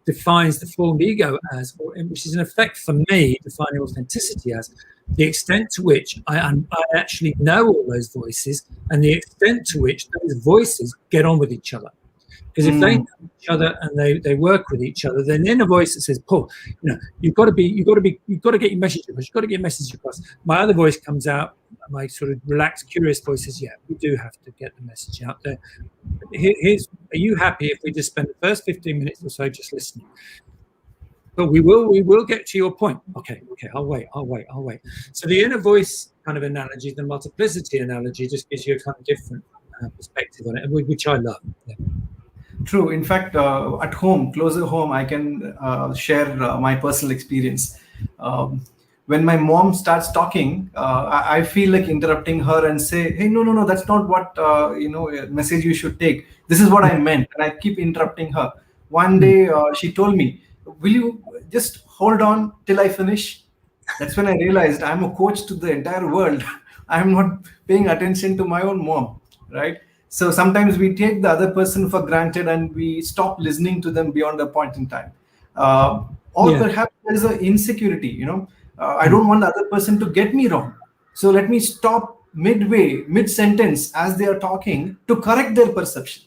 defines the formed ego as, which is in effect for me, defining authenticity as the extent to which I actually know all those voices and the extent to which those voices get on with each other. Because if they know each other and they work with each other, then the inner voice that says, Paul, you've got to get your message across. You've got to get your message across. My other voice comes out, my sort of relaxed, curious voice says, yeah, we do have to get the message out there. Are you happy if we just spend the first 15 minutes or so just listening? But we will get to your point. Okay, I'll wait. So the inner voice kind of analogy, the multiplicity analogy, just gives you a kind of different perspective on it, which I love. Yeah.
True. In fact, at home, closer home, I can share my personal experience. When my mom starts talking, I feel like interrupting her and say, "Hey, no, that's not what message you should take. This is what I meant," and I keep interrupting her. One day, she told me, "Will you just hold on till I finish?" That's when I realized I'm a coach to the entire world. I'm not paying attention to my own mom, right? So sometimes we take the other person for granted and we stop listening to them beyond a point in time. Or perhaps there is an insecurity, I don't want the other person to get me wrong. So let me stop midway, mid-sentence as they are talking to correct their perception.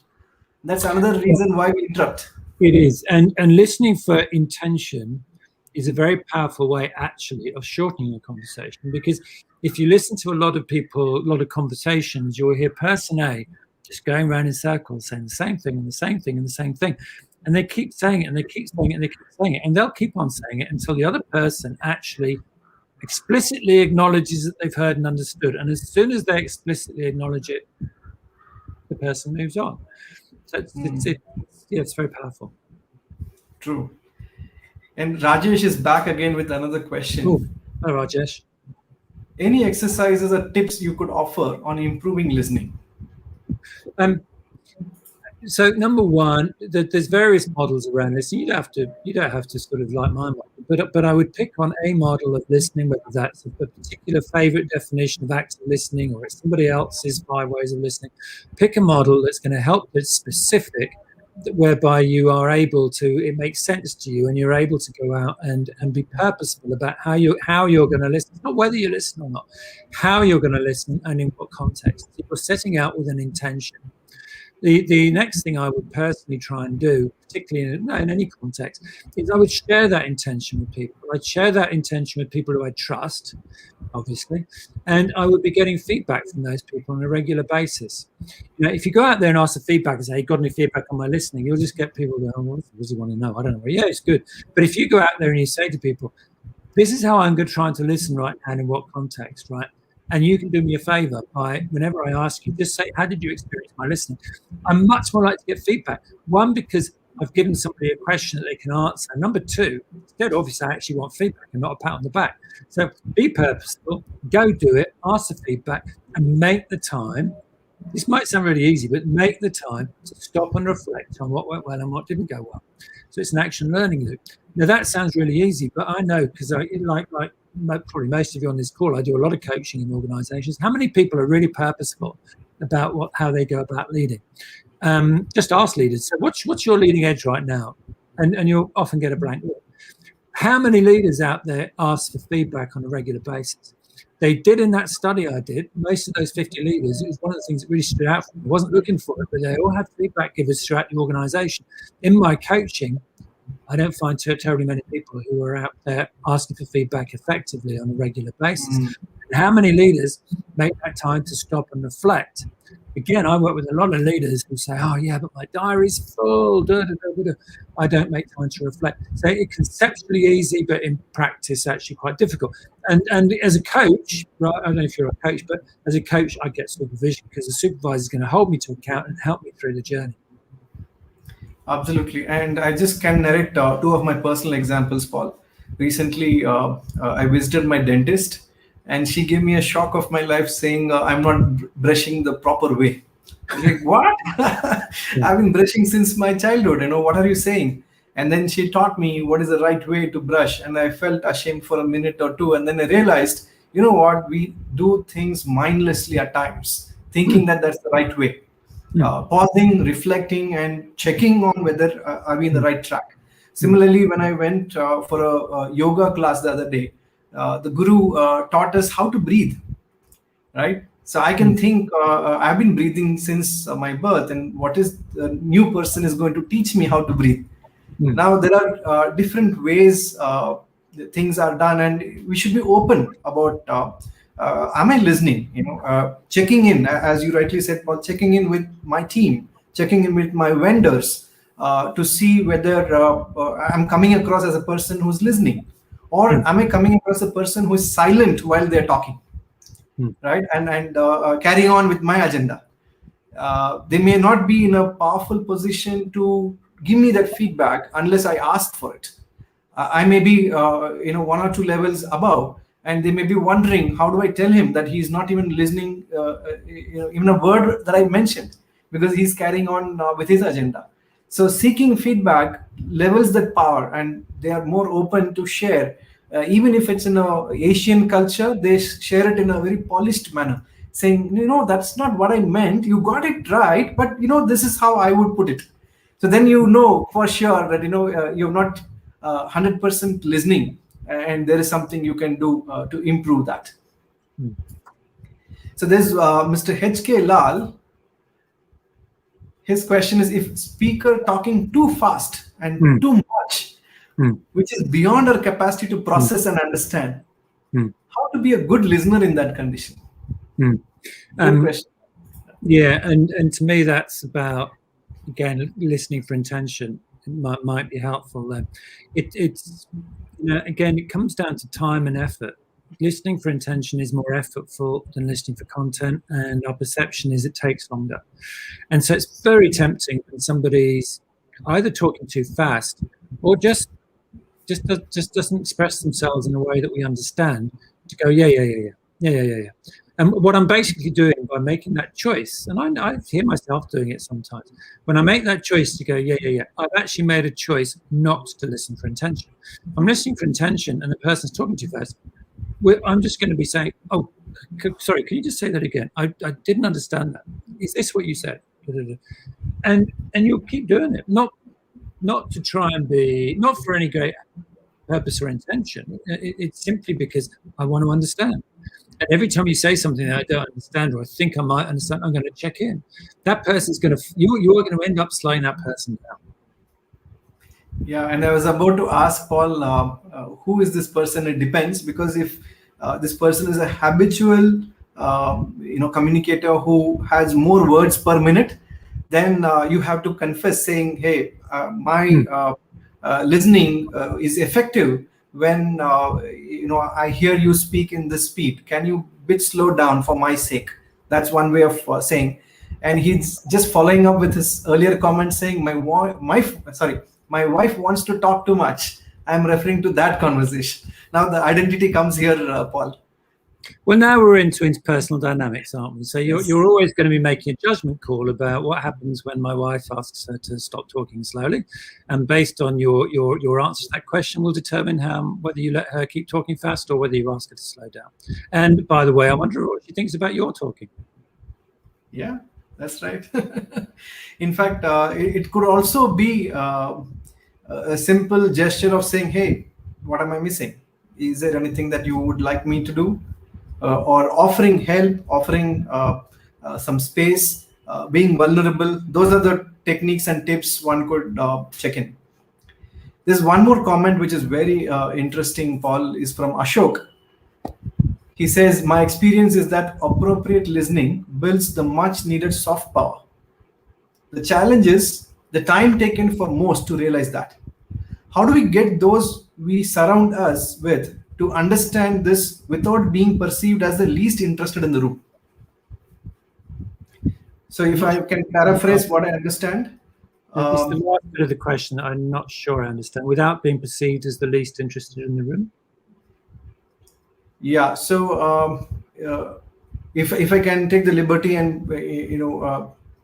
That's another reason why we interrupt.
It is. And listening for intention is a very powerful way, actually, of shortening a conversation. Because if you listen to a lot of people, a lot of conversations, you'll hear person A just going around in circles, saying the same thing and the same thing and the same thing. And they keep saying it and they keep saying it and they keep saying it. And they'll keep on saying it until the other person actually explicitly acknowledges that they've heard and understood. And as soon as they explicitly acknowledge it, the person moves on. So it's very powerful.
True. And Rajesh is back again with another question.
Cool. Hi, Rajesh.
Any exercises or tips you could offer on improving listening?
So number one, there's various models around this. You don't have to sort of like my model, but I would pick on a model of listening, whether that's a particular favorite definition of active listening or it's somebody else's 5 ways of listening. Pick a model that's going to help that's specific, whereby you are able to, it makes sense to you, and you're able to go out and be purposeful about how you're going to listen. It's not whether you listen or not, how you're going to listen and in what context. You're setting out with an intention. The next thing I would personally try and do, particularly in any context, is I would share that intention with people. I'd share that intention with people who I trust, obviously, and I would be getting feedback from those people on a regular basis. If you go out there and ask for feedback and say, hey, got any feedback on my listening, you'll just get people going, what does he want to know? I don't know. Yeah, it's good. But if you go out there and you say to people, this is how I'm going to try to listen right now and in what context, right? And you can do me a favor by, whenever I ask you, just say, how did you experience my listening? I'm much more likely to get feedback. One, because I've given somebody a question that they can answer. Number two, it's dead obvious I actually want feedback and not a pat on the back. So be purposeful, go do it, ask for feedback, and make the time. This might sound really easy, but make the time to stop and reflect on what went well and what didn't go well. So it's an action learning loop. Now that sounds really easy, but I know, because probably most of you on this call, I do a lot of coaching in organizations. How many people are really purposeful about how they go about leading? Just ask leaders. So what's your leading edge right now? And you'll often get a blank look. How many leaders out there ask for feedback on a regular basis? They did in that study I did. Most of those 50 leaders, it was one of the things that really stood out for me. I wasn't looking for it, but they all had feedback givers throughout the organization. In my coaching, I don't find terribly many people who are out there asking for feedback effectively on a regular basis. And how many leaders make that time to stop and reflect? again, I work with a lot of leaders who say, "Oh yeah, but my diary's full. Da, da, da, da, da. I don't make time to reflect." So it's conceptually easy, but in practice, actually quite difficult. And as a coach, right? I don't know if you're a coach, but as a coach, I get supervision because the supervisor is going to hold me to account and help me through the journey.
Absolutely. And I just can narrate two of my personal examples, Paul. Recently, I visited my dentist, and she gave me a shock of my life saying, I'm not brushing the proper way. I was like, what? I've been brushing since my childhood. What are you saying? And then she taught me what is the right way to brush. And I felt ashamed for a minute or two. And then I realized, you know what? We do things mindlessly at times, thinking that that's the right way. Pausing, reflecting, and checking on whether are we in the right track. Similarly, when I went for a yoga class the other day, the guru taught us how to breathe, right? So I can think I've been breathing since my birth, and what is the new person is going to teach me how to breathe. Now there are different ways things are done, and we should be open about am I listening? Checking in, as you rightly said, Paul, checking in with my team, checking in with my vendors to see whether I'm coming across as a person who's listening, or am I coming across a person who is silent while they're talking, right? And carrying on with my agenda. They may not be in a powerful position to give me that feedback unless I ask for it. I may be, one or two levels above, and they may be wondering, how do I tell him that he's not even listening, even a word that I mentioned, because he's carrying on with his agenda. So seeking feedback levels that power, and they are more open to share. Even if it's in a Asian culture, they share it in a very polished manner, saying, that's not what I meant. You got it right, but this is how I would put it. So then for sure that you're not 100% listening, and there is something you can do to improve that. So there's Mr. H.K. Lal. His question is, if speaker talking too fast and too much, which is beyond our capacity to process and understand, how to be a good listener in that condition? Good question.
Yeah, and to me that's about, again, listening for intention. It might be helpful then. It's again, it comes down to time and effort. Listening for intention is more effortful than listening for content, and our perception is it takes longer. And so it's very tempting when somebody's either talking too fast or just doesn't express themselves in a way that we understand, to go yeah. And what I'm basically doing by making that choice, and I hear myself doing it sometimes, when I make that choice to go yeah, I've actually made a choice not to listen for intention. I'm listening for intention, and the person's talking too fast. I'm just going to be saying, "Oh, sorry, can you just say that again? I didn't understand that. Is this what you said?" And you'll keep doing it, not to try and be, not for any great purpose or intention. It's simply because I want to understand. And every time you say something that I don't understand, or I think I might understand, I'm going to check in. That person's going to, you're going to end up slowing that person down.
Yeah, and I was about to ask Paul, who is this person? It depends, because if this person is a habitual, communicator who has more words per minute, then you have to confess, saying, "Hey, my listening is effective when I hear you speak in this speed. Can you bit slow down for my sake?" That's one way of saying. And he's just following up with his earlier comment, saying, "My wife wants to talk too much." I'm referring to that conversation. Now the identity comes here, Paul.
Well, now we're into interpersonal dynamics, aren't we? So you're always going to be making a judgment call about what happens when my wife asks her to stop talking slowly, and based on your answer to that question will determine whether you let her keep talking fast or whether you ask her to slow down. And by the way, I wonder what she thinks about your talking.
Yeah, that's right. In fact, it could also be a simple gesture of saying, "Hey, what am I missing? Is there anything that you would like me to do?" Or offering help, offering some space, being vulnerable. Those are the techniques and tips one could check in. There's one more comment which is very interesting, Paul, is from Ashok. He says, my experience is that appropriate listening builds the much needed soft power. The challenge is the time taken for most to realize that. How do we get those we surround us with to understand this without being perceived as the least interested in the room? So, if I can paraphrase what I understand,
It's the last bit of the question that I'm not sure I understand. Without being perceived as the least interested in the room?
yeah. So, if I can take the liberty and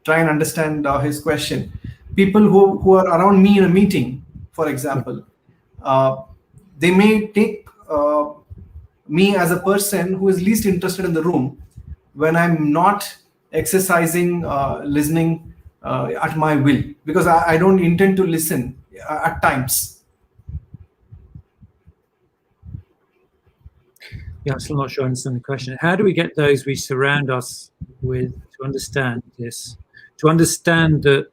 try and understand his question, people who are around me in a meeting, for example, uh, they may take me as a person who is least interested in the room when I'm not exercising listening at my will, because I don't intend to listen at times.
Yeah, I'm still not sure I understand the question. How do we get those we surround us with to understand this? To understand that,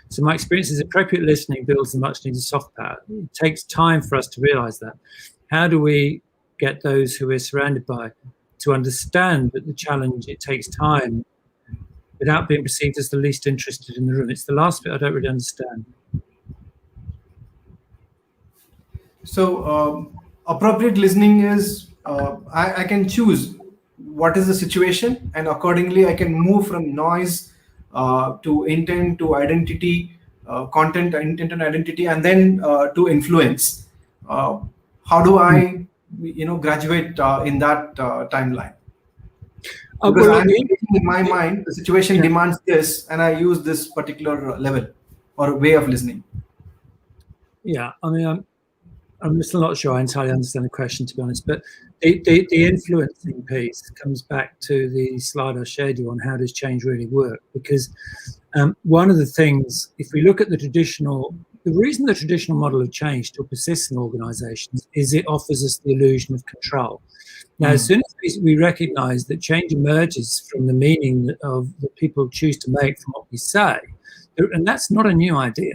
so my experience is appropriate listening builds the much needed soft power. It takes time for us to realize that. How do we get those who we're surrounded by to understand that the challenge, it takes time without being perceived as the least interested in the room? It's the last bit I don't really understand.
So, appropriate listening is I can choose what is the situation, and accordingly, I can move from noise to intent to identity, content, intent, and identity, and then to influence. How do I, graduate in that timeline? Because
Well,
I'm thinking in my mind, the situation
yeah.
demands this, and I use this particular level or way of listening.
Yeah, I mean, I'm still not sure I entirely understand the question, to be honest, but the influencing piece comes back to the slide I showed you on how does change really work. Because one of the things, if we look at the reason the traditional model of change still persists in organizations is it offers us the illusion of control. Now, as soon as we recognize that change emerges from the meaning of that people choose to make from what we say, and that's not a new idea.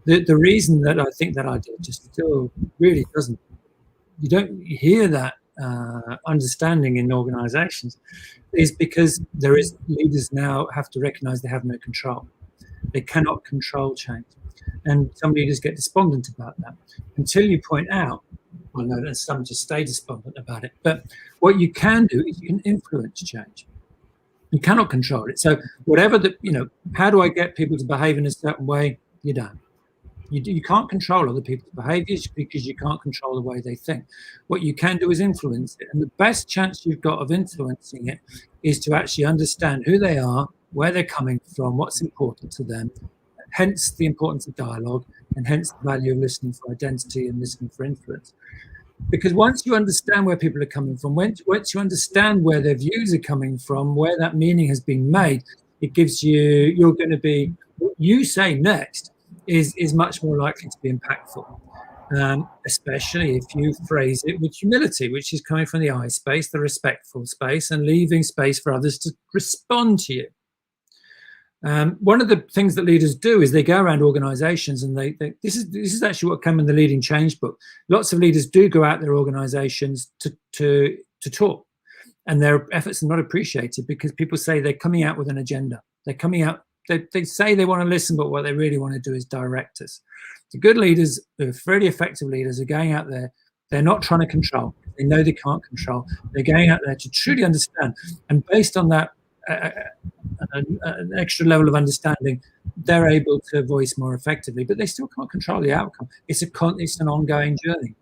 The reason that I think that idea just still really doesn't, you don't hear that understanding in organizations, is because leaders now have to recognize they have no control. They cannot control change. And some leaders get despondent about that until you point out, well, no, there's some just stay despondent about it. But what you can do is you can influence change. You cannot control it. So whatever how do I get people to behave in a certain way? You don't. You can't control other people's behaviors because you can't control the way they think. What you can do is influence it. And the best chance you've got of influencing it is to actually understand who they are, where they're coming from, what's important to them, hence the importance of dialogue, and hence the value of listening for identity and listening for influence. Because once you understand where people are coming from, once you understand where their views are coming from, where that meaning has been made, it gives you're going to be, what you say next is much more likely to be impactful, especially if you phrase it with humility, which is coming from the I space, the respectful space, and leaving space for others to respond to you. One of the things that leaders do is they go around organizations and this is actually what came in the Leading Change book. Lots of leaders do go out their organizations to talk, and their efforts are not appreciated because people say they're coming out with an agenda. They're coming out, they say they want to listen, but what they really want to do is direct us. The good leaders, the really effective leaders, are going out there. They're not trying to control. They know they can't control. They're going out there to truly understand, and based on that, an extra level of understanding, they're able to voice more effectively, but they still can't control the outcome. It's an ongoing journey.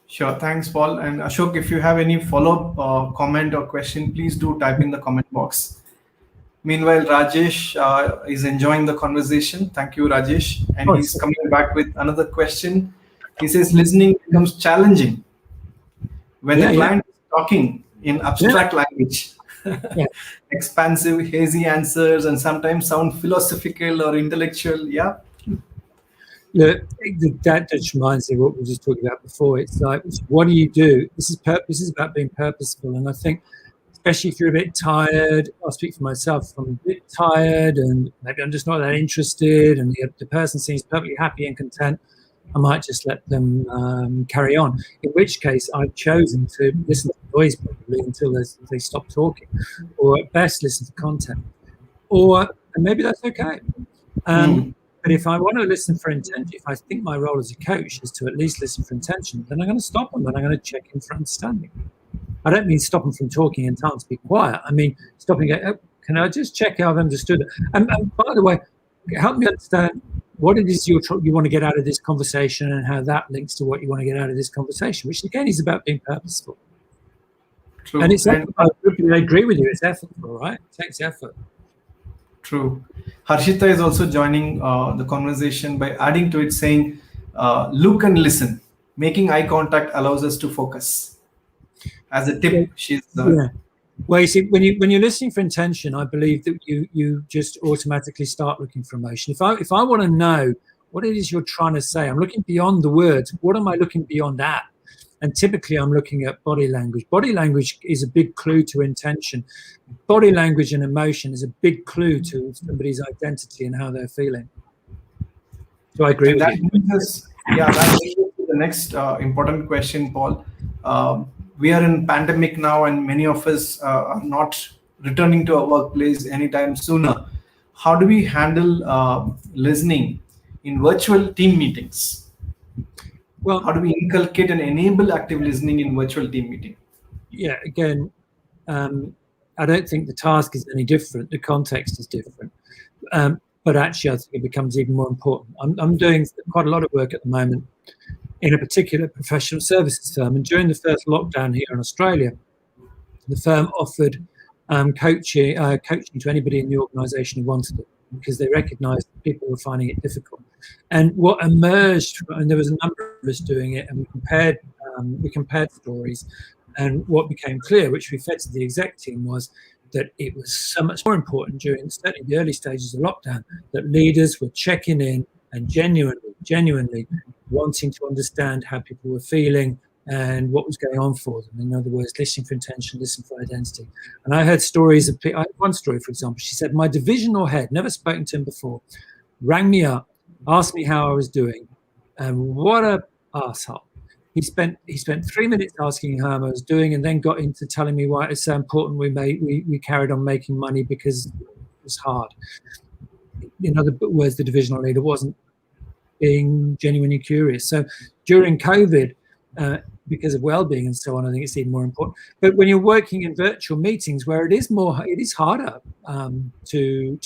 Sure, thanks, Paul. And Ashok, if you have any follow-up comment or question, please do type in the comment box. Meanwhile, Rajesh is enjoying the conversation. Thank you, Rajesh. And he's coming back with another question. He says, listening becomes challenging when the client is talking in abstract language. Expansive, hazy answers, and sometimes sound philosophical or intellectual. Yeah.
That just reminds me of what we were just talking about before. It's like, what do you do? This is about being purposeful. And I think, especially if you're a bit tired, I'll speak for myself, I'm a bit tired and maybe I'm just not that interested, and the person seems perfectly happy and content. I might just let them carry on. In which case, I've chosen to listen to noise probably until they stop talking, or at best listen to content. And maybe that's okay. But if I want to listen for intention, if I think my role as a coach is to at least listen for intention, then I'm going to stop them and I'm going to check in for understanding. I don't mean stop them from talking and tell them to be quiet. I mean stopping it. Oh, can I just check I've understood it? And by the way, help me understand what it is you want to get out of this conversation and how that links to what you want to get out of this conversation, which again is about being purposeful.
True.
And it's I agree with you. It's effortful, right? It takes effort.
True. Harshita is also joining the conversation by adding to it, saying, look and listen. Making eye contact allows us to focus. As a tip, she's...
Yeah. Well, you see, when you're listening for intention, I believe that you just automatically start looking for emotion. If I want to know what it is you're trying to say, I'm looking beyond the words. What am I looking beyond that? And typically, I'm looking at body language. Body language is a big clue to intention. Body language and emotion is a big clue to somebody's identity and how they're feeling. So I agree with you.
That brings us to the next important question, Paul. We are in pandemic now, and many of us are not returning to our workplace anytime sooner. How do we handle listening in virtual team meetings? Well, how do we inculcate and enable active listening in virtual team meeting?
Yeah, again, I don't think the task is any different. The context is different. But actually, I think it becomes even more important. I'm doing quite a lot of work at the moment in a particular professional services firm. And during the first lockdown here in Australia, the firm offered coaching to anybody in the organisation who wanted it, because they recognised that people were finding it difficult. And what emerged, and there was a number of us doing it, and we compared stories, and what became clear, which we fed to the exec team, was that it was so much more important during certainly the early stages of lockdown that leaders were checking in and genuinely wanting to understand how people were feeling and what was going on for them. In other words, listening for intention, listening for identity. And I heard stories of people. One story, for example, she said, my divisional head, never spoken to him before, rang me up, asked me how I was doing, and what a arsehole. He spent 3 minutes asking how I was doing, and then got into telling me why it's so important we carried on making money because it was hard. In other words, the divisional leader wasn't being genuinely curious. So during COVID, because of well-being and so on, I think it's even more important. But when you're working in virtual meetings, where it is harder to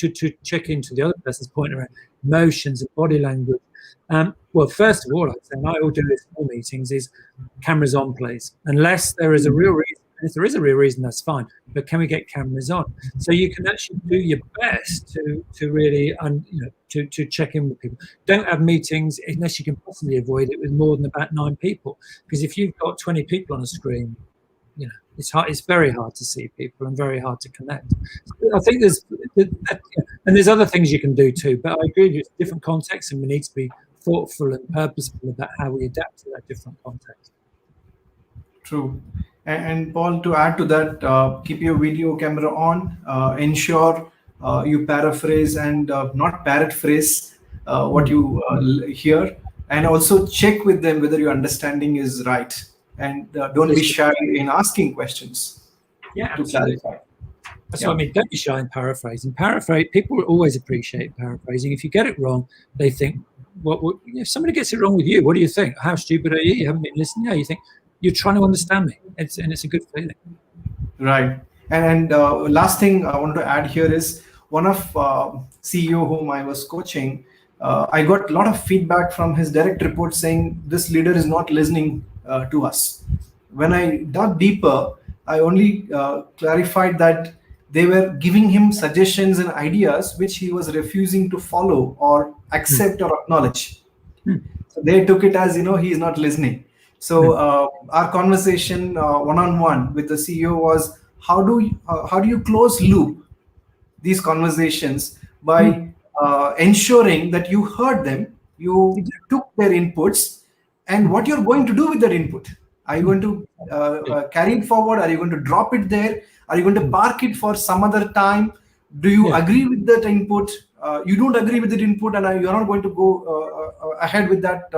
check into the other person's point around emotions and body language. Well, first of all, I'd say, and I will do this in all meetings, is cameras on, please. Unless there is a real reason. If there is a real reason, that's fine. But can we get cameras on? So you can actually do your best to really to check in with people. Don't have meetings unless you can possibly avoid it with more than about 9 people. Because if you've got 20 people on a screen, it's hard. It's very hard to see people and very hard to connect. So I think there's other things you can do too. But I agree with you, it's different contexts, and we need to be thoughtful and purposeful about how we adapt to that different context.
True. And Paul, to add to that, keep your video camera on. Ensure you paraphrase and not paraphrase what you hear, and also check with them whether your understanding is right. And don't be shy in asking questions.
Yeah,
to clarify.
That's what I mean. Don't be shy in paraphrasing. People will always appreciate paraphrasing. If you get it wrong, they think, if somebody gets it wrong with you, what do you think? How stupid are you? You haven't been listening. Yeah, you think you're trying to understand me. It's a good feeling.
Right. And last thing I want to add here is one of CEO whom I was coaching, I got a lot of feedback from his direct report saying this leader is not listening to us. When I dug deeper, I only clarified that they were giving him suggestions and ideas which he was refusing to follow or accept or acknowledge. So they took it as, he is not listening. So our conversation one-on-one with the CEO was, how do you close loop these conversations by ensuring that you heard them, you took their inputs, and what you're going to do with that input. Are you going to carry it forward? Are you going to drop it there? Are you going to park it for some other time? Do you
Yeah.
agree with that input? You don't agree with that input, and you're not going to go ahead with that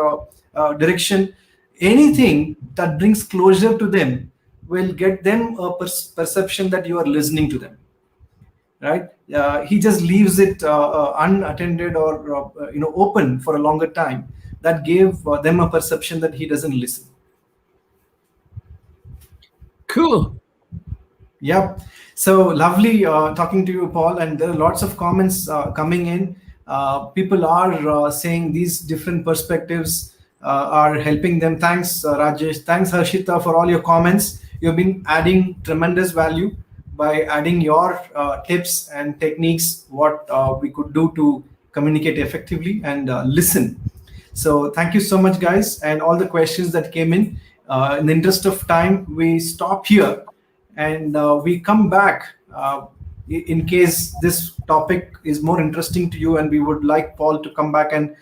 direction. Anything that brings closure to them will get them a perception that you are listening to them, right? He just leaves it unattended or open for a longer time. That gave them a perception that he doesn't listen.
Cool.
Yep. So lovely talking to you, Paul. And there are lots of comments coming in. People are saying these different perspectives are helping them. Thanks, Rajesh. Thanks, Harshita, for all your comments. You've been adding tremendous value by adding your tips and techniques, what we could do to communicate effectively and listen. So thank you so much, guys, and all the questions that came in. In the interest of time, we stop here and we come back in case this topic is more interesting to you and we would like Paul to come back and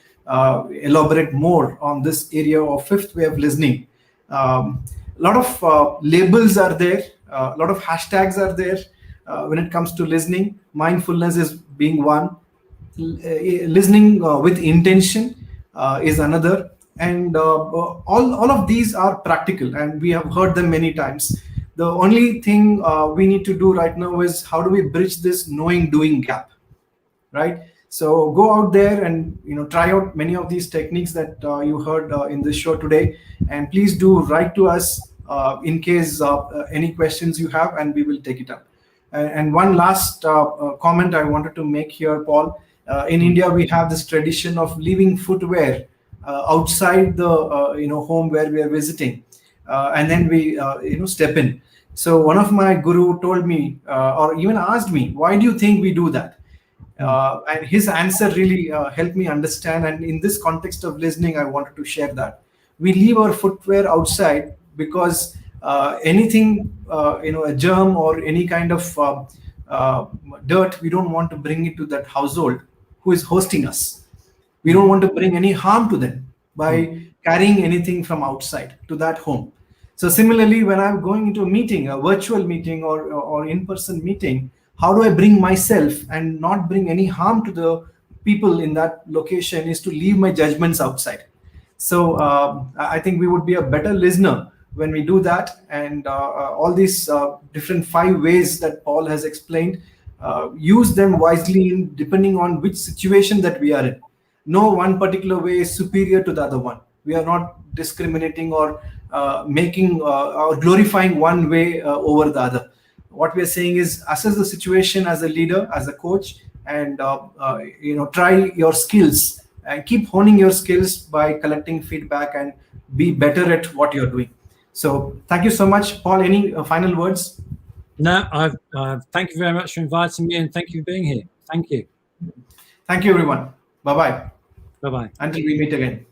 elaborate more on this area of fifth way of listening. A lot of labels are there, a lot of hashtags are there when it comes to listening. Mindfulness is being one. Listening with intention is another, and all of these are practical and we have heard them many times. The only thing we need to do right now is how do we bridge this knowing doing gap, right? So go out there and try out many of these techniques that you heard in this show today, and please do write to us in case any questions you have, and we will take it up. And one last comment I wanted to make here, Paul. In India, we have this tradition of leaving footwear outside the home where we are visiting, and then we step in. So one of my guru told me, or even asked me, why do you think we do that? And his answer really helped me understand. And in this context of listening, I wanted to share that we leave our footwear outside because anything, a germ or any kind of dirt, we don't want to bring it to that household who is hosting us. We don't want to bring any harm to them by carrying anything from outside to that home. So similarly, when I'm going into a meeting, a virtual meeting or in-person meeting, how do I bring myself and not bring any harm to the people in that location is to leave my judgments outside. So I think we would be a better listener when we do that. And all these different 5 ways that Paul has explained, use them wisely depending on which situation that we are in. No one particular way is superior to the other one. We are not discriminating or making or glorifying one way over the other. What we are saying is assess the situation as a leader, as a coach, and try your skills and keep honing your skills by collecting feedback and be better at what you're doing. So thank you so much, Paul. Any final words?
No, thank you very much for inviting me, and thank you for being here. Thank you.
Thank you, everyone. Bye-bye.
Bye-bye.
Until we meet again.